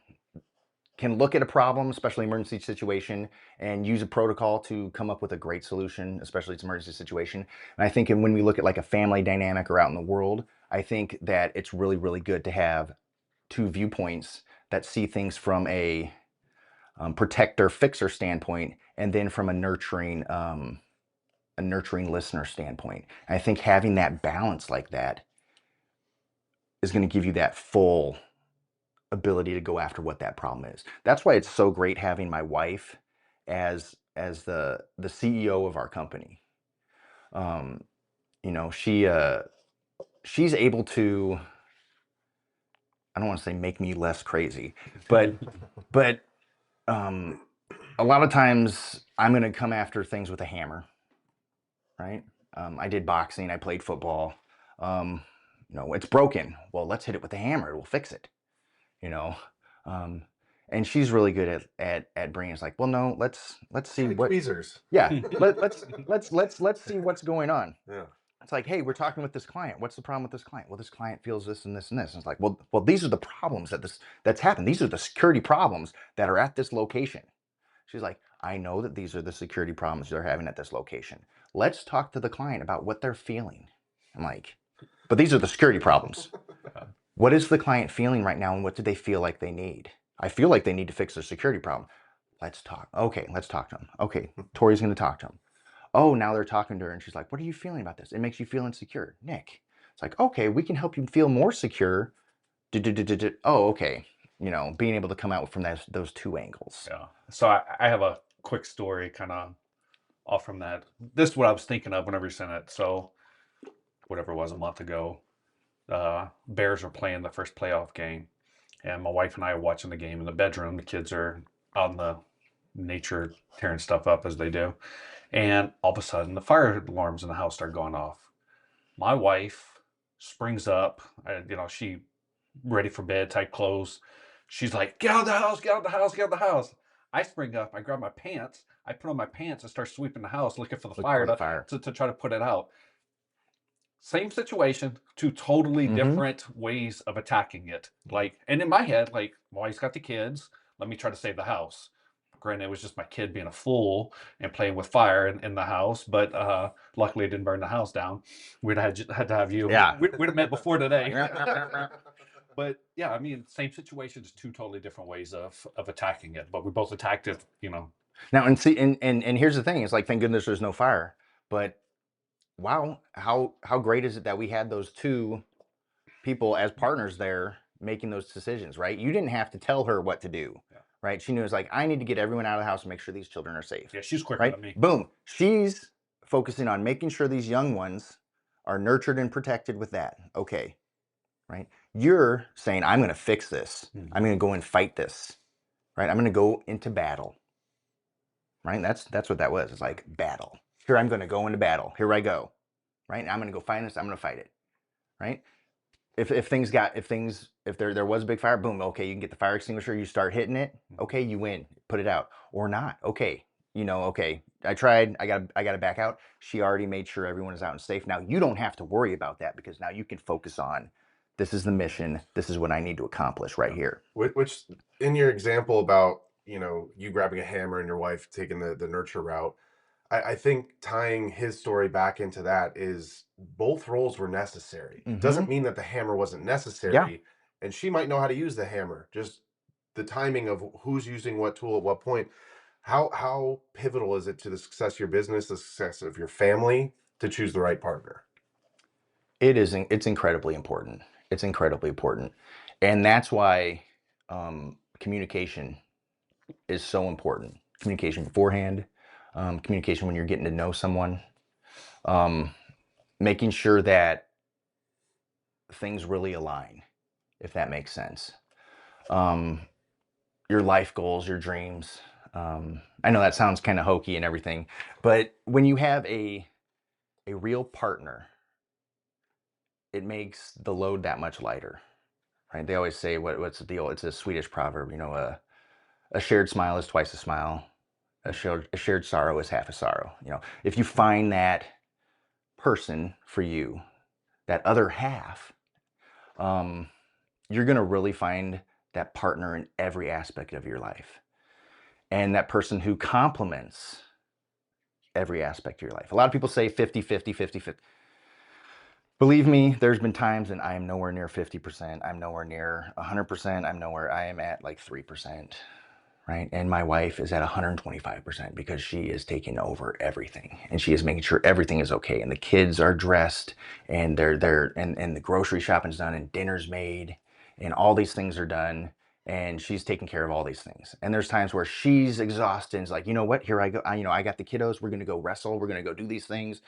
can look at a problem, especially emergency situation, and use a protocol to come up with a great solution, especially it's an emergency situation. And I think when we look at like a family dynamic or out in the world, I think that it's really, really good to have two viewpoints that see things from a protector, fixer standpoint, and then from a nurturing listener standpoint. And I think having that balance like that is going to give you that full ability to go after what that problem is. That's why it's so great having my wife as the CEO of our company. She's able to, I don't want to say make me less crazy, but a lot of times I'm going to come after things with a hammer, right? I did boxing, I played football. It's broken. Well, let's hit it with a hammer. It will fix it. you know. And she's really good at bringing us like, well, no, let's see Like what, tweezers. yeah, let's see what's going on. Yeah. It's like, hey, we're talking with this client. What's the problem with this client? Well, this client feels this and this and this. And it's like, well, these are the problems that's happened. These are the security problems that are at this location. She's like, I know that these are the security problems they're having at this location. Let's talk to the client about what they're feeling. I'm like, but these are the security problems. What is the client feeling right now, and what do they feel like they need? I feel like they need to fix their security problem. Let's talk. Okay, let's talk to them. Okay, Tori's going to talk to them. Oh, now they're talking to her, and she's like, what are you feeling about this? It makes you feel insecure. Nick, It's like, okay, we can help you feel more secure. Oh, okay. You know, being able to come out from those two angles. Yeah. So I have a quick story kind of off from that. This is what I was thinking of whenever you sent it. So whatever it was, a month ago, Bears were playing the first playoff game, and my wife and I are watching the game in the bedroom. The kids are on the nature tearing stuff up as they do, and all of a sudden the fire alarms in the house start going off. My wife springs up, she ready for bed, tight clothes. She's like, "Get out of the house! Get out of the house! Get out of the house!" I spring up, I grab my pants, I put on my pants, and start sweeping the house looking for the Look fire for the fire. to try to put it out. Same situation, two totally Mhm. different ways of attacking it. Like, and in my head, like, my wife's got the kids. Let me try to save the house. Granted, it was just my kid being a fool and playing with fire in the house, but luckily it didn't burn the house down. We'd had to have you. Yeah. We'd have met before today. But yeah, I mean, same situation, just two totally different ways of attacking it. But we both attacked it, Now, and see, and here's the thing: it's like, thank goodness there's no fire. But wow, how great is it that we had those two people as partners there making those decisions, right? You didn't have to tell her what to do, Yeah. right? She knew, it's like, I need to get everyone out of the house and make sure these children are safe. Yeah, she's quicker right? than me. Boom. She's focusing on making sure these young ones are nurtured and protected with that. Okay, right? You're saying, I'm going to fix this. Mhm. I'm going to go and fight this, right? I'm going to go into battle, right? That's what that was. It's like battle. Here, I'm going to go into battle. Here I go, right? And I'm going to go find this. I'm going to fight it, right? If there was a big fire, boom, okay, you can get the fire extinguisher, you start hitting it, okay, you win, put it out. Or not, okay, okay, I tried, I gotta back out. She already made sure everyone is out and safe. Now you don't have to worry about that, because now you can focus on, this is the mission, this is what I need to accomplish right here. Which in your example about, you grabbing a hammer and your wife taking the nurture route, I think tying his story back into that is both roles were necessary. Doesn't mean that the hammer wasn't necessary. And she might know how to use the hammer. Just the timing of who's using what tool at what point. How pivotal is it to the success of your business, the success of your family, to choose the right partner? It's incredibly important. It's incredibly important. And that's why communication is so important. Communication beforehand, communication when you're getting to know someone, making sure that things really align, if that makes sense. Your life goals, your dreams. I know that sounds kind of hokey and everything, but when you have a real partner, it makes the load that much lighter, right? They always say, what's the deal? It's a Swedish proverb, a shared smile is twice a smile. A shared sorrow is half a sorrow. If you find that person for you, that other half, you're going to really find that partner in every aspect of your life. And that person who complements every aspect of your life. A lot of people say 50-50, 50-50. Believe me, there's been times, and I am nowhere near 50%. I'm nowhere near 100%. I am at like 3%. Right? And my wife is at 125%, because she is taking over everything, and she is making sure everything is okay, and the kids are dressed, and and the grocery shopping's done, and dinner's made, and all these things are done, and she's taking care of all these things. And there's times where she's exhausted and is like, you know what, here I go. I got the kiddos. We're going to go wrestle. We're going to go do these things.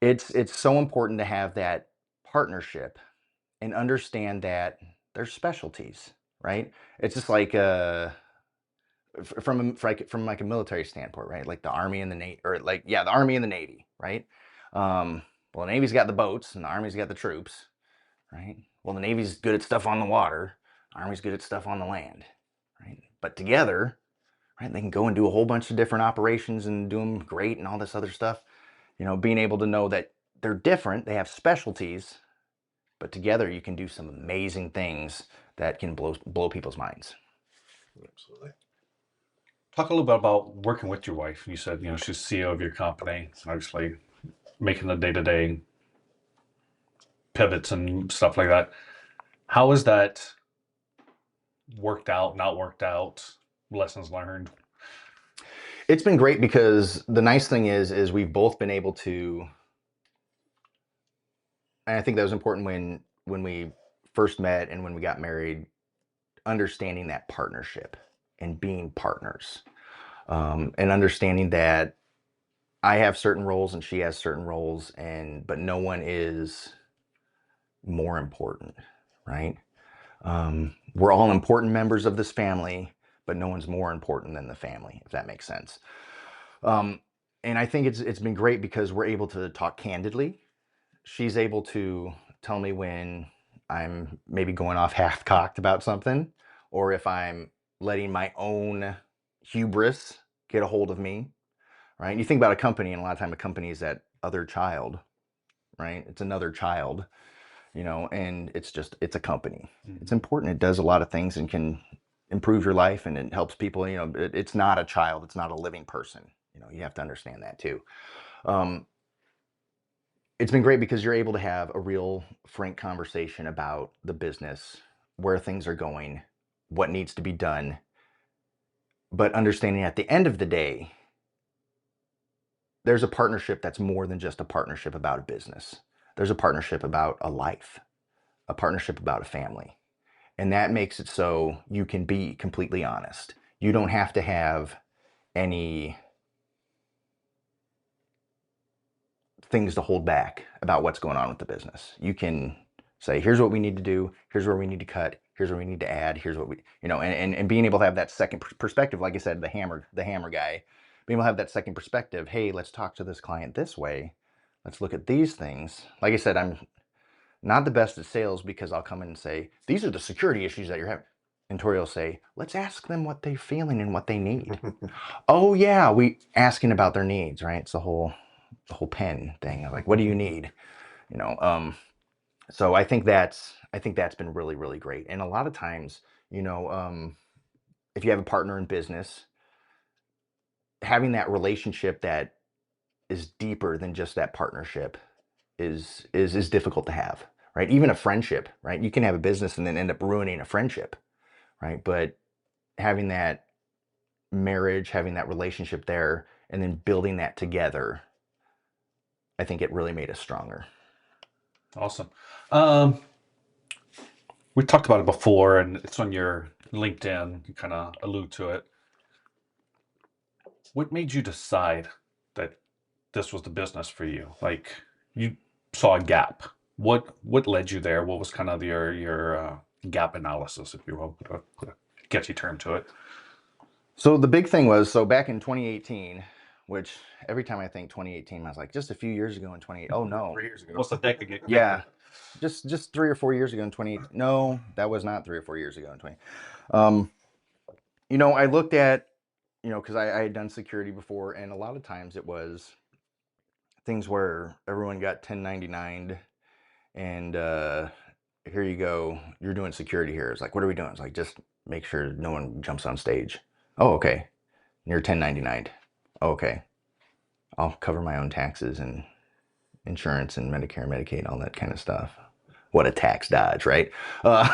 It's so important to have that partnership and understand that there's specialties, right? It's just like from like a military standpoint, right? Like the Army and the Navy, or the Army and the Navy, right? Well, the Navy's got the boats and the Army's got the troops, right? Well, the Navy's good at stuff on the water, Army's good at stuff on the land, right? But together, right, they can go and do a whole bunch of different operations and do them great and all this other stuff. Being able to know that they're different, they have specialties, but together you can do some amazing things that can blow people's minds. Absolutely. Talk a little bit about working with your wife. You said, she's CEO of your company, obviously making the day-to-day pivots and stuff like that. How is that worked out, not worked out, lessons learned? It's been great, because the nice thing is we've both been able to and I think that was important when we first met and when we got married, understanding that partnership and being partners, and understanding that I have certain roles and she has certain roles, but no one is more important, right? We're all important members of this family, but no one's more important than the family, if that makes sense. And I think it's been great because we're able to talk candidly. She's able to tell me when I'm maybe going off half-cocked about something, or if I'm letting my own hubris get a hold of me, right? You think about a company, and a lot of time a company is that other child, right? It's another child, and it's a company. It's important. It does a lot of things and can improve your life, and it helps people. It's not a child. It's not a living person. You have to understand that too. It's been great because you're able to have a real frank conversation about the business, where things are going, what needs to be done, but understanding at the end of the day, there's a partnership that's more than just a partnership about a business. There's a partnership about a life, a partnership about a family. And that makes it so you can be completely honest. You don't have to have any things to hold back about what's going on with the business. You can say, here's what we need to do, here's where we need to cut, here's where we need to add, here's what we, and being able to have that second perspective, like I said, the hammer guy, being able to have that second perspective. Hey, let's talk to this client this way. Let's look at these things. Like I said, I'm not the best at sales because I'll come in and say, these are the security issues that you're having. And Tori will say, let's ask them what they're feeling and what they need. Oh yeah, we asking about their needs, right? It's the whole pen thing of like, what do you need? So I think that's been really, really great. And a lot of times, if you have a partner in business, having that relationship that is deeper than just that partnership is difficult to have, right? Even a friendship, right? You can have a business and then end up ruining a friendship, right? But having that marriage, having that relationship there, and then building that together, I think it really made us stronger. Awesome. We talked about it before, and it's on your LinkedIn. You kind of allude to it. What made you decide that this was the business for you? Like, you saw a gap. What led you there? What was kind of your gap analysis, if you will, put a catchy term to it? So the big thing was, back in 2018, which every time I think 2018, I was like, just a few years ago in 2018. Oh no. 3 years ago. What's the decade ago? Yeah. Just 3 or 4 years ago in 2018. No, that was not 3 or 4 years ago in 20. I looked at, because I had done security before, and a lot of times it was things where everyone got 1099'd, and here you go, you're doing security here. It's like, what are we doing? It's like, just make sure no one jumps on stage. Oh, okay. You're 1099'd. Oh, okay. I'll cover my own taxes and insurance and Medicare, Medicaid, all that kind of stuff. What a tax dodge, right? But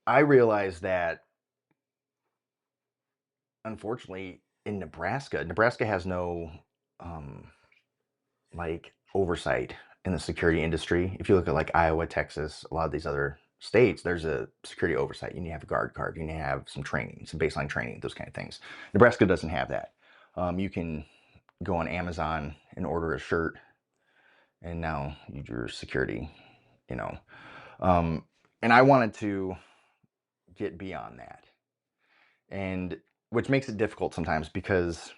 I realized that, unfortunately, in Nebraska has no oversight in the security industry. If you look at like Iowa, Texas, a lot of these other states, there's a security oversight. You need to have a guard card. You need to have some training, some baseline training, those kind of things. Nebraska doesn't have that. You can go on Amazon and order a shirt, and now you're security, and I wanted to get beyond that, and which makes it difficult sometimes, because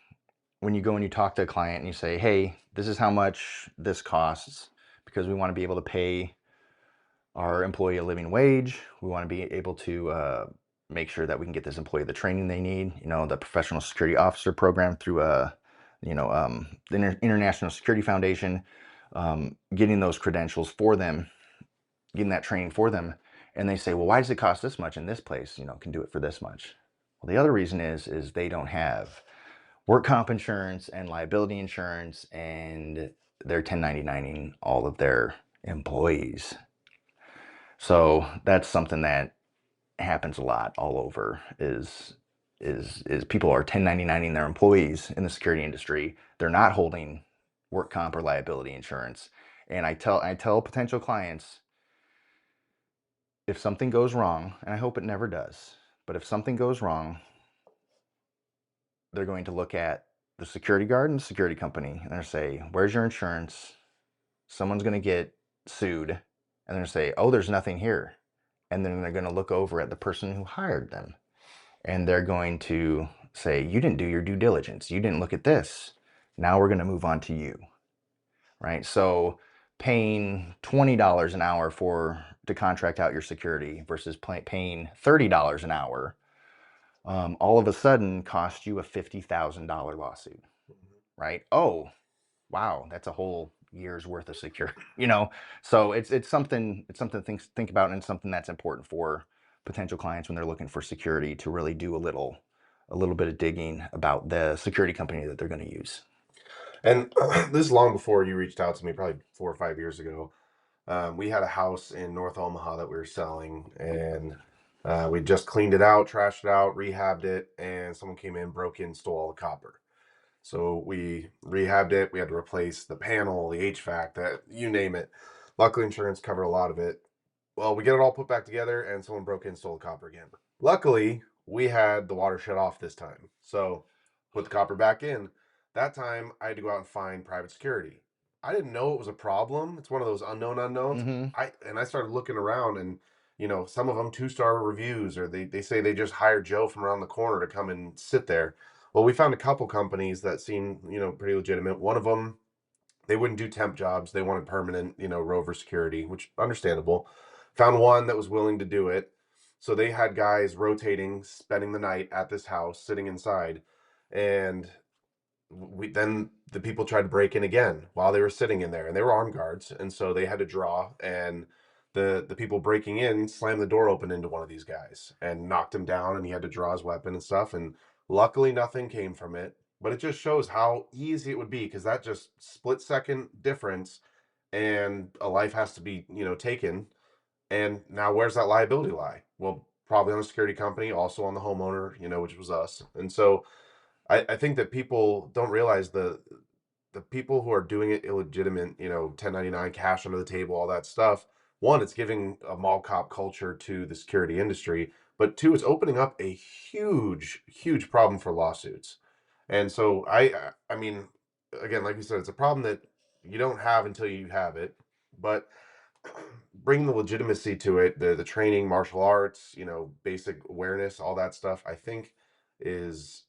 when you go and you talk to a client and you say, hey, this is how much this costs, because we want to be able to pay our employee a living wage. We want to be able to make sure that we can get this employee the training they need, the professional security officer program through the International Security Foundation, getting those credentials for them, getting that training for them. And they say, well, why does it cost this much, and this place, can do it for this much? Well, the other reason is they don't have work comp insurance and liability insurance, and they're 1099ing all of their employees. So that's something that happens a lot all over, is people are 1099ing their employees in the security industry. They're not holding work comp or liability insurance. And I tell potential clients, if something goes wrong, and I hope it never does, but if something goes wrong, they're going to look at the security guard and the security company and they're going to say, where's your insurance? Someone's going to get sued, and they're going to say, oh, there's nothing here. And then they're going to look over at the person who hired them, and they're going to say, you didn't do your due diligence. You didn't look at this. Now we're going to move on to you, right? So paying $20 an hour to contract out your security versus paying $30 an hour, all of a sudden cost you a $50,000 lawsuit, right? Oh, wow, that's a whole year's worth of security, So it's something to think about, and something that's important for potential clients when they're looking for security, to really do a little bit of digging about the security company that they're going to use. And this is long before you reached out to me, probably 4 or 5 years ago. We had a house in North Omaha that we were selling, and we just cleaned it out, trashed it out, rehabbed it, and someone came in, broke in, stole all the copper. So we rehabbed it. We had to replace the panel, the HVAC, that you name it. Luckily, insurance covered a lot of it. Well, we get it all put back together, and someone broke in, stole the copper again. Luckily, we had the water shut off this time, so put the copper back in. That time, I had to go out and find private security. I didn't know it was a problem. It's one of those unknown unknowns. I started looking around, and some of them 2-star reviews, or they say they just hired Joe from around the corner to come and sit there. Well, we found a couple companies that seemed, pretty legitimate. One of them, they wouldn't do temp jobs. They wanted permanent, rover security, which understandable. Found one that was willing to do it. So they had guys rotating, spending the night at this house, sitting inside. And then the people tried to break in again while they were sitting in there, and they were armed guards, and so they had to draw, and the people breaking in slammed the door open into one of these guys and knocked him down, and he had to draw his weapon and stuff, and luckily nothing came from it. But it just shows how easy it would be, because that just split second difference, and a life has to be taken. And now where's that liability lie? Well, probably on the security company, also on the homeowner, which was us. And so I think that people don't realize the people who are doing it illegitimate, 1099, cash under the table, all that stuff. One, it's giving a mall cop culture to the security industry, but two, it's opening up a huge, huge problem for lawsuits. And so I mean, again, like you said, it's a problem that you don't have until you have it, but bringing the legitimacy to it, the training, martial arts, basic awareness, all that stuff, I think is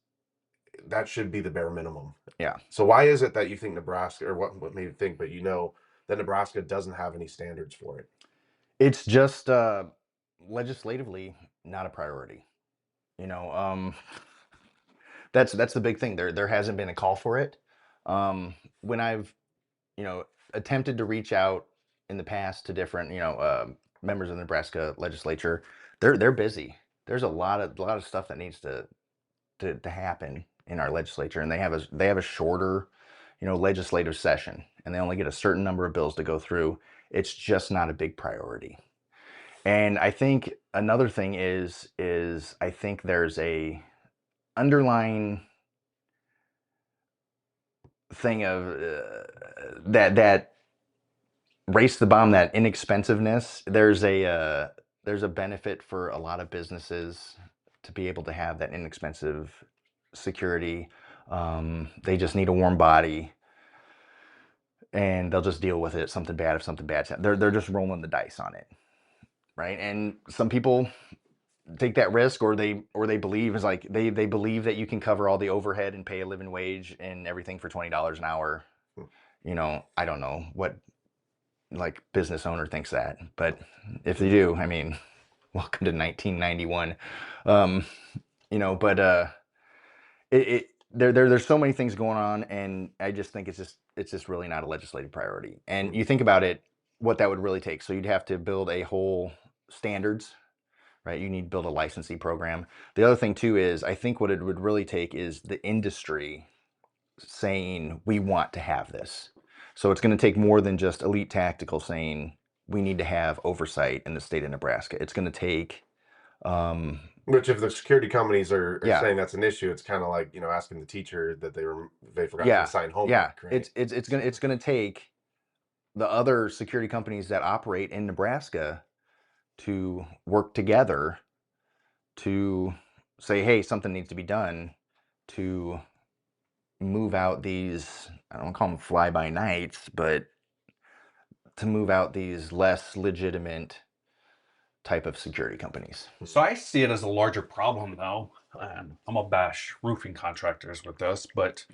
that should be the bare minimum. Yeah. So why is it that you think Nebraska, or what made you think, but that Nebraska doesn't have any standards for it? It's just legislatively not a priority. That's the big thing. There hasn't been a call for it. When I've attempted to reach out in the past to different members of the Nebraska legislature, they're busy. There's a lot of stuff that needs to happen in our legislature, and they have a shorter legislative session, and they only get a certain number of bills to go through. It's just not a big priority. And I think another thing is I think there's a underlying thing of that race the bomb, that inexpensiveness. There's a benefit for a lot of businesses to be able to have that inexpensive security. They just need a warm body, and they'll just deal with it. Something bad, if something bad, they're just rolling the dice on it, right? And some people take that risk, or they believe is like they believe that you can cover all the overhead and pay a living wage and everything for $20 an hour. I don't know what business owner thinks that, but if they do, I mean, welcome to 1991. But there's so many things going on, and I just think it's just really not a legislative priority. And you think about it, what that would really take. So you'd have to build a whole standards, right? You need to build a licensing program. The other thing too is, I think what it would really take is the industry saying, we want to have this. So it's going to take more than just Elite Tactical saying, we need to have oversight in the state of Nebraska. It's going to take Which, if the security companies are Yeah. saying that's an issue, it's kind of like, you know, asking the teacher that they forgot to Yeah. assign Yeah. homework, right? It's gonna take the other security companies that operate in Nebraska to work together to say, hey, something needs to be done to move out these, I don't call them fly by nights, but to move out these less legitimate type of security companies. So I see it as a larger problem though. And I'm gonna bash roofing contractors with this, but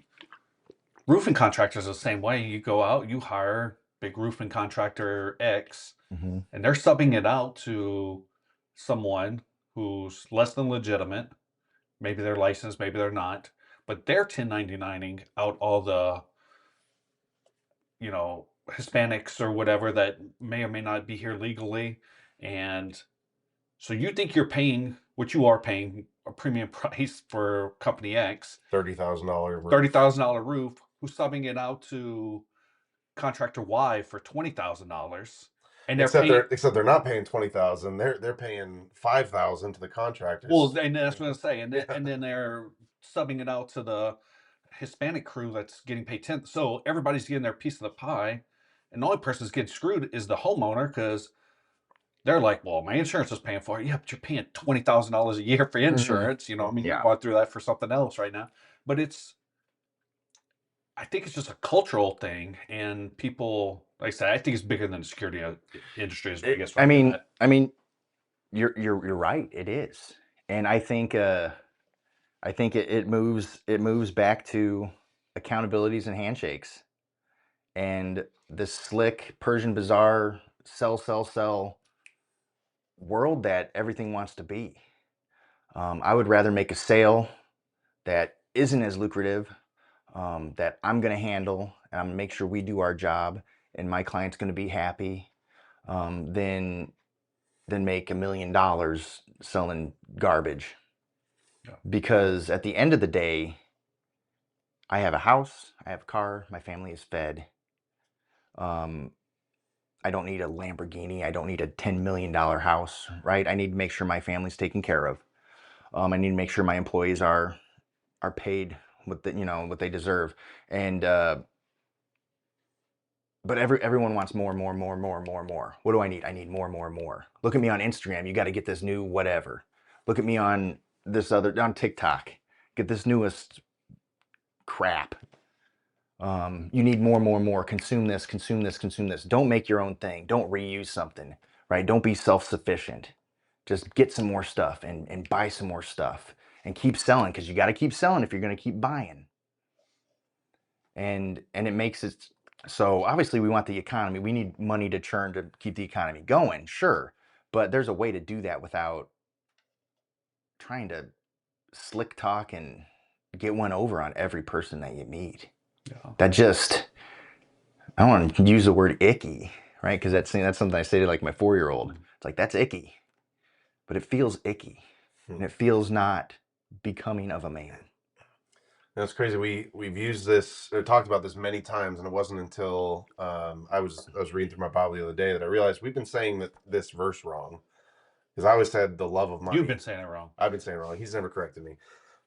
roofing contractors are the same way. You go out, you hire big roofing contractor X, Mm-hmm. and they're subbing it out to someone who's less than legitimate. Maybe they're licensed, maybe they're not, but they're 1099ing out all the, you know, Hispanics or whatever that may or may not be here legally. And so you think you're paying what you are paying a premium price for company X, $30,000. $30,000 roof, who's subbing it out to contractor Y for $20,000, and they're Except paying. they're not paying 20,000. They're paying 5,000 to the contractors. Well, and that's what I'm saying, and then they're subbing it out to the Hispanic crew that's getting paid 10. So everybody's getting their piece of the pie, and the only person that's getting screwed is the homeowner because they're like, "Well, my insurance is paying for it." Yeah, but you're paying $20,000 a year for insurance. You know, I mean, you're Yeah. going through that for something else right now. But I think it's just a cultural thing, and people, like I said, I think it's bigger than the security industry. Is I guess what I'm getting at. I mean, you're right. It is, and I think it moves back to accountabilities and handshakes, and the slick Persian bazaar sell world that everything wants to be. I would rather make a sale that isn't as lucrative, that I'm going to handle, and I'm going to make sure we do our job, and my client's going to be happy, than make $1 million selling garbage. Yeah. Because at the end of the day, I have a house, I have a car, my family is fed. I don't need a Lamborghini. I don't need a $10 million house, right? I need to make sure my family's taken care of. I need to make sure my employees are paid what what they deserve. And but everyone wants more. What do I need? I need more. Look at me on Instagram. You got to get this new whatever. Look at me on on TikTok. Get this newest crap. You need more. Consume this. Don't make your own thing. Don't reuse something, right? Don't be self-sufficient. Just get some more stuff and buy some more stuff and keep selling, because you got to keep selling if you're going to keep buying. And it makes it so obviously we want the economy. We need money to churn to keep the economy going, sure. But there's a way to do that without trying to slick talk and get one over on every person that you meet. Yeah. That just, I don't want to use the word icky, right? Because that's something I say to like my 4-year-old. It's like, that's icky. But it feels icky. And it feels not becoming of a man. That's crazy. We've used this, talked about this many times, and it wasn't until I was reading through my Bible the other day that I realized we've been saying this verse wrong. Because I always said the love of money. You've been saying it wrong. I've been saying it wrong. He's never corrected me.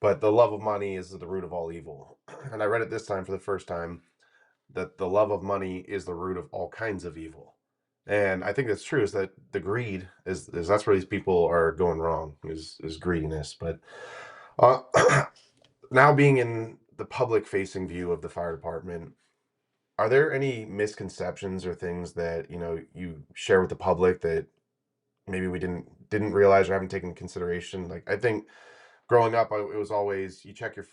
But the love of money is the root of all evil. And I read it this time for the first time, that the love of money is the root of all kinds of evil. And I think that's true, is that the greed is that's where these people are going wrong, is greediness. But now being in the public facing view of the fire department, are there any misconceptions or things that, you know, you share with the public that maybe we didn't realize or haven't taken into consideration? Like, I think growing up, it was always, you check your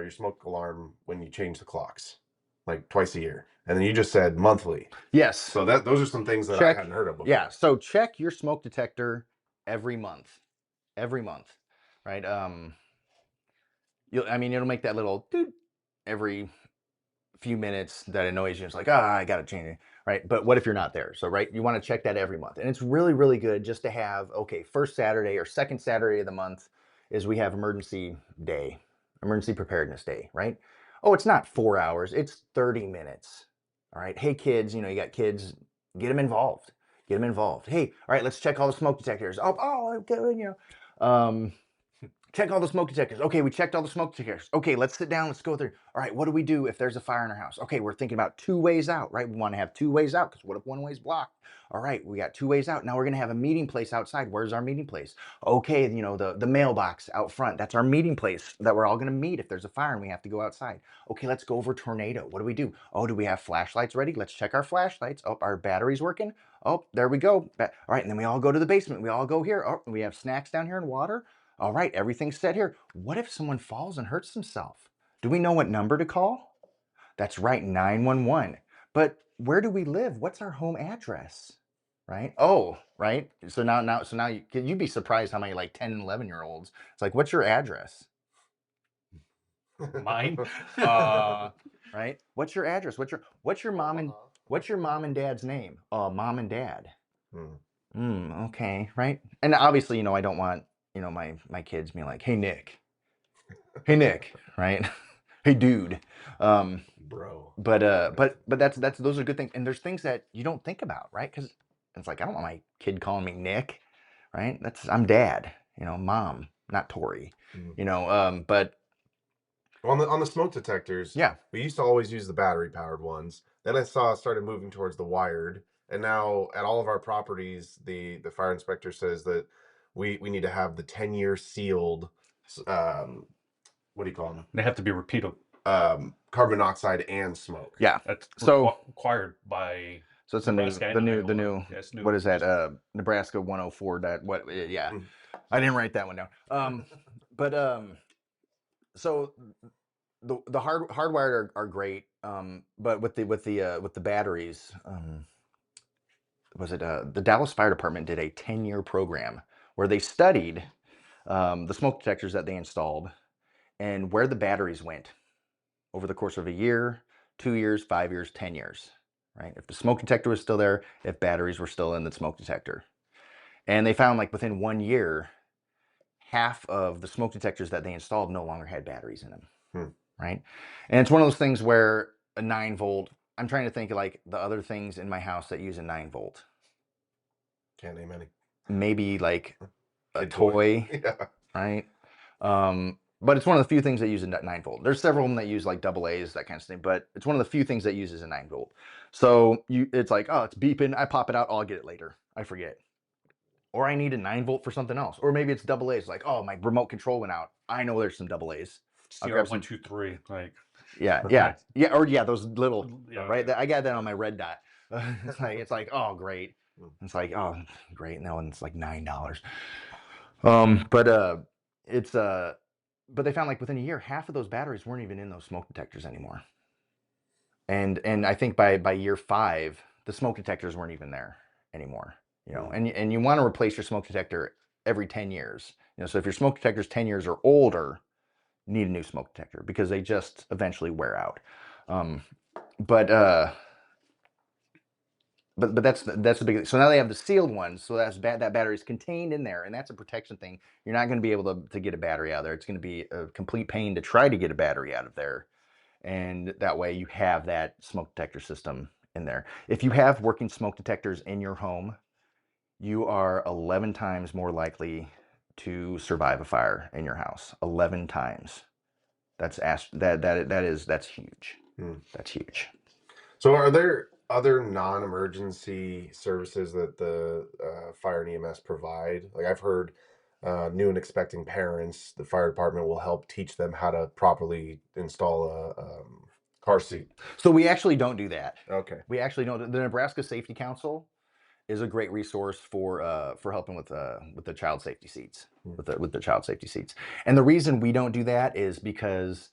smoke alarm when you change the clocks, like twice a year. And then you just said monthly. Yes. So those are some things that I hadn't heard of before. Yeah. So check your smoke detector every month, right? It'll make that little doot every few minutes that annoys you. It's like, I got to change it, right? But what if you're not there? So, right, you want to check that every month. And it's really, really good just to have, okay, first Saturday or second Saturday of the month is we have emergency preparedness day, right? Oh, it's not 4 hours, it's 30 minutes. All right. Hey, kids, you got kids, get them involved. Hey, all right, let's check all the smoke detectors. Okay, Check all the smoke detectors. Okay, we checked all the smoke detectors. Okay, let's sit down. Let's go through. All right, what do we do if there's a fire in our house? Okay, we're thinking about 2 ways out, right? We want to have 2 ways out because what if one way's blocked? All right, we got 2 ways out. Now we're going to have a meeting place outside. Where's our meeting place? Okay, you know, the mailbox out front. That's our meeting place that we're all going to meet if there's a fire and we have to go outside. Okay, let's go over tornado. What do we do? Oh, do we have flashlights ready? Let's check our flashlights. Oh, our battery's working. Oh, there we go. All right, and then we all go to the basement. We all go here. Oh, we have snacks down here and water. All right, everything's set here. What if someone falls and hurts themselves? Do we know what number to call? That's right, 911. But where do we live? What's our home address? Right? Oh, right. So now you'd be surprised how many like 10 and 11-year-olds. It's like, what's your address? Mine. Right? What's your address? What's your mom and dad's name? Mom and dad. Okay, right? And obviously, you know, I don't want, you know, my kids being like, hey Nick, right? Hey dude. Bro. But that's those are good things. And there's things that you don't think about, right? Because it's like, I don't want my kid calling me Nick, right? I'm dad, you know, mom, not Tori, you know. But on the smoke detectors, yeah, we used to always use the battery powered ones. Then I saw it started moving towards the wired, and now at all of our properties, the fire inspector says that we need to have the 10-year sealed, what do you call them? They have to be repeatable. Carbon monoxide and smoke. yeah. That's So required by so it's Nebraska the and new Iowa. Yeah, it's new. what is that? Nebraska 104. That what? Yeah, I didn't write that one down. But so the hardwired are great. But with the batteries, was it the Dallas Fire Department did a 10-year program where they studied the smoke detectors that they installed and where the batteries went over the course of a year, 2 years, 5 years, 10 years, right? If the smoke detector was still there, if batteries were still in the smoke detector. And they found like within 1 year, half of the smoke detectors that they installed no longer had batteries in them, right? And it's one of those things where a 9-volt, I'm trying to think of like the other things in my house that use a 9-volt. Can't name any. Maybe like a Kid toy, Yeah. right? But it's one of the few things that use a 9-volt. There's several of them that use like AA's, that kind of thing, but it's one of the few things that uses a 9-volt. So it's like, oh, it's beeping. I pop it out. I'll get it later. I forget. Or I need a 9-volt for something else. Or maybe it's AA's. Like, oh, my remote control went out. I know there's some AA's. I'll grab some. 123. Like, Yeah, perfect. yeah. Or yeah, those little, Yeah. right? I got that on my red dot. It's like, oh, great. It's like, oh, great. And that one's like $9. But they found like within a year, half of those batteries weren't even in those smoke detectors anymore. And I think by year 5, the smoke detectors weren't even there anymore. You know, and you want to replace your smoke detector every 10 years. You know, so if your smoke detector is 10 years or older, you need a new smoke detector because they just eventually wear out. But that's the big. So now they have the sealed ones. So that battery is contained in there, and that's a protection thing. You're not going to be able to get a battery out of there. It's going to be a complete pain to try to get a battery out of there, and that way you have that smoke detector system in there. If you have working smoke detectors in your home, you are 11 times more likely to survive a fire in your house. 11 times. That's huge. That's huge. So are there other non-emergency services that the fire and EMS provide? Like I've heard new and expecting parents, the fire department will help teach them how to properly install a car seat. So we actually don't do that. Okay. We actually don't. The Nebraska Safety Council is a great resource for helping with the child safety seats, with the child safety seats. And the reason we don't do that is because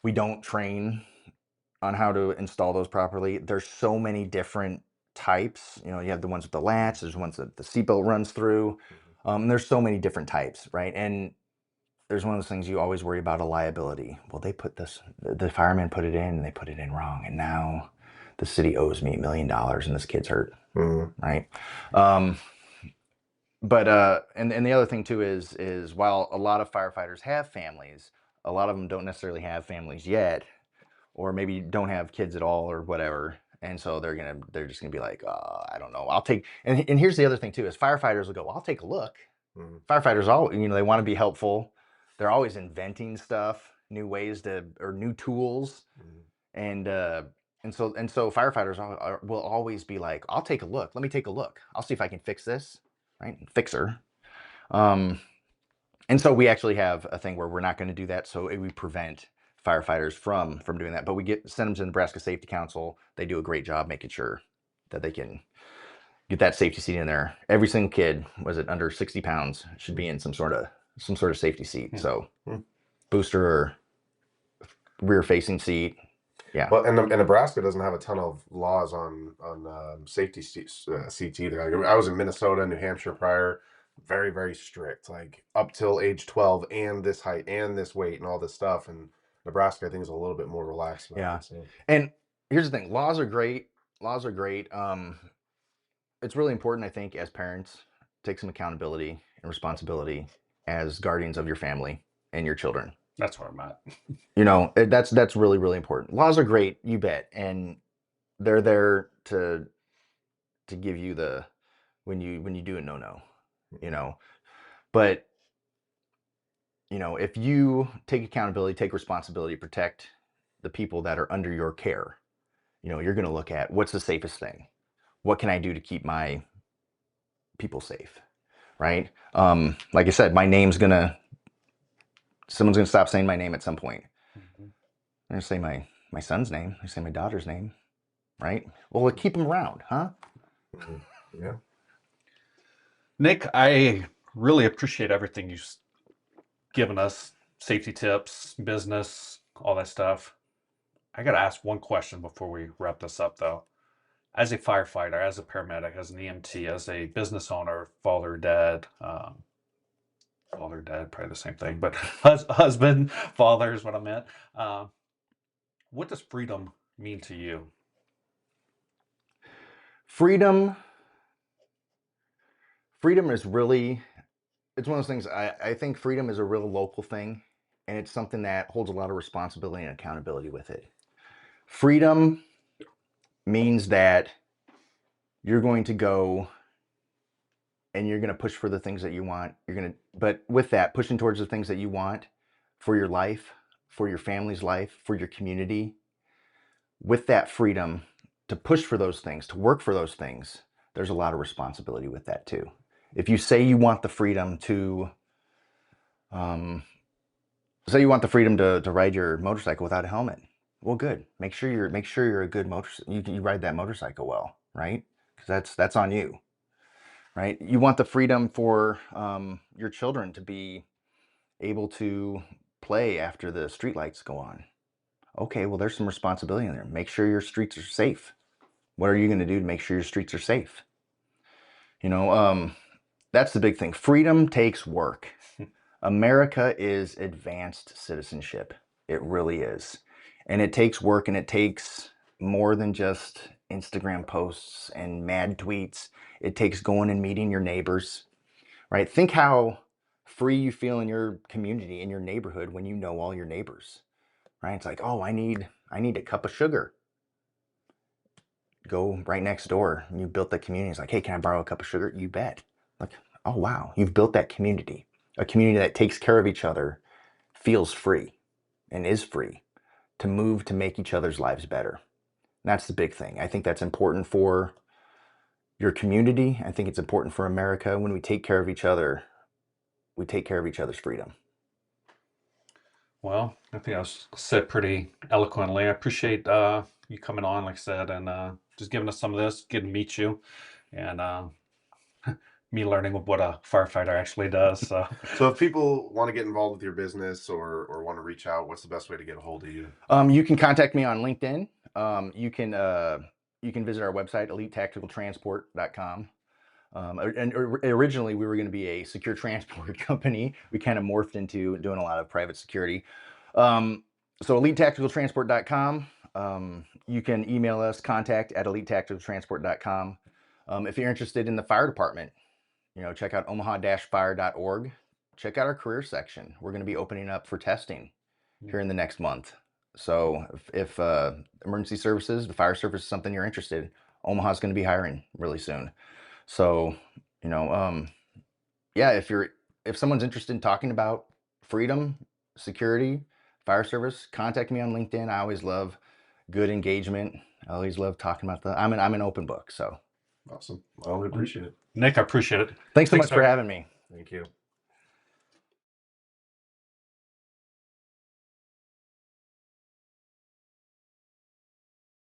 we don't train on how to install those properly. There's so many different types. You know, you have the ones with the latch. There's ones that the seatbelt runs through. There's so many different types, right? And there's one of those things you always worry about, a liability. Well, the firemen put it in and they put it in wrong. And now the city owes me $1 million and this kid's hurt, right? But the other thing too is while a lot of firefighters have families, a lot of them don't necessarily have families yet, or maybe don't have kids at all or whatever. And so they're just gonna be like, I don't know. And here's the other thing too, is firefighters will go, I'll take a look. Firefighters, all they want to be helpful. They're always inventing stuff, new ways or new tools, and so firefighters will always be like, "I'll take a look. Let me take a look. I'll see if I can fix this." Right, fixer. And so we actually have a thing where we're not going to do that. So we prevent firefighters from doing that. But we send them to the Nebraska Safety Council. They do a great job making sure that they can get that safety seat in there. Every single kid, was it under 60 pounds, should be in some sort of safety seat. So booster or rear facing seat. Yeah. Well, and Nebraska doesn't have a ton of laws on safety seats either. I was in Minnesota, New Hampshire prior, very, very strict, like up till age 12 and this height and this weight and all this stuff. And Nebraska, I think, is a little bit more relaxed about Yeah. it. So. And here's the thing, laws are great. It's really important, I think, as parents, take some accountability and responsibility as guardians of your family and your children. That's where I'm at. That's really, really important. Laws are great, you bet, and they're there to give you the when you do a no. But if you take accountability, take responsibility, protect the people that are under your care, you're going to look at what's the safest thing. What can I do to keep my people safe, right? Like I said, someone's gonna stop saying my name at some point. I'm gonna say my son's name. I say my daughter's name, right? Well, keep them around, huh? Yeah. Nick, I really appreciate everything you've given us, safety tips, business, all that stuff. I got to ask one question before we wrap this up, though. As a firefighter, as a paramedic, as an EMT, as a business owner, father, dad, probably the same thing, but husband, father is what I meant. What does freedom mean to you? Freedom is really, it's one of those things. I think freedom is a real local thing, and it's something that holds a lot of responsibility and accountability with it. Freedom means that you're going to go and you're going to push for the things that you want. But with that, pushing towards the things that you want for your life, for your family's life, for your community, with that freedom to push for those things, to work for those things, there's a lot of responsibility with that too. If you say you want the freedom to, ride your motorcycle without a helmet, well, good. Make sure you're a good you ride that motorcycle well, right? Because that's on you, right? You want the freedom for your children to be able to play after the street lights go on. Okay, well, there's some responsibility in there. Make sure your streets are safe. What are you going to do to make sure your streets are safe? That's the big thing. Freedom takes work. America is advanced citizenship. It really is. And it takes work, and it takes more than just Instagram posts and mad tweets. It takes going and meeting your neighbors, right? Think how free you feel in your community, in your neighborhood, when you know all your neighbors, right? It's like, oh, I need a cup of sugar. Go right next door. And you built that community. It's like, hey, can I borrow a cup of sugar? You bet. Like, oh, wow, you've built that community. A community that takes care of each other, feels free, and is free to move to make each other's lives better. And that's the big thing. I think that's important for your community. I think it's important for America. When we take care of each other, we take care of each other's freedom. Well, I think I was said pretty eloquently. I appreciate you coming on, like I said, and just giving us some of this, getting to meet you, and me learning what a firefighter actually does. So, So if people want to get involved with your business or want to reach out, what's the best way to get a hold of you? You can contact me on LinkedIn. You can visit our website, elitetacticaltransport.com. Originally we were going to be a secure transport company. We kind of morphed into doing a lot of private security. So elitetacticaltransport.com. You can email us, contact@elitetacticaltransport.com. If you're interested in the fire department, check out omaha-fire.org. Check out our career section. We're going to be opening up for testing here in the next month. So if emergency services, the fire service is something you're interested in, Omaha's going to be hiring really soon. So, yeah, if someone's interested in talking about freedom, security, fire service, contact me on LinkedIn. I always love good engagement. I always love talking about I'm an open book. So Awesome. Well, we appreciate it. Nick, I appreciate it. thanks so Thanks, much for sir. having me. Thank you.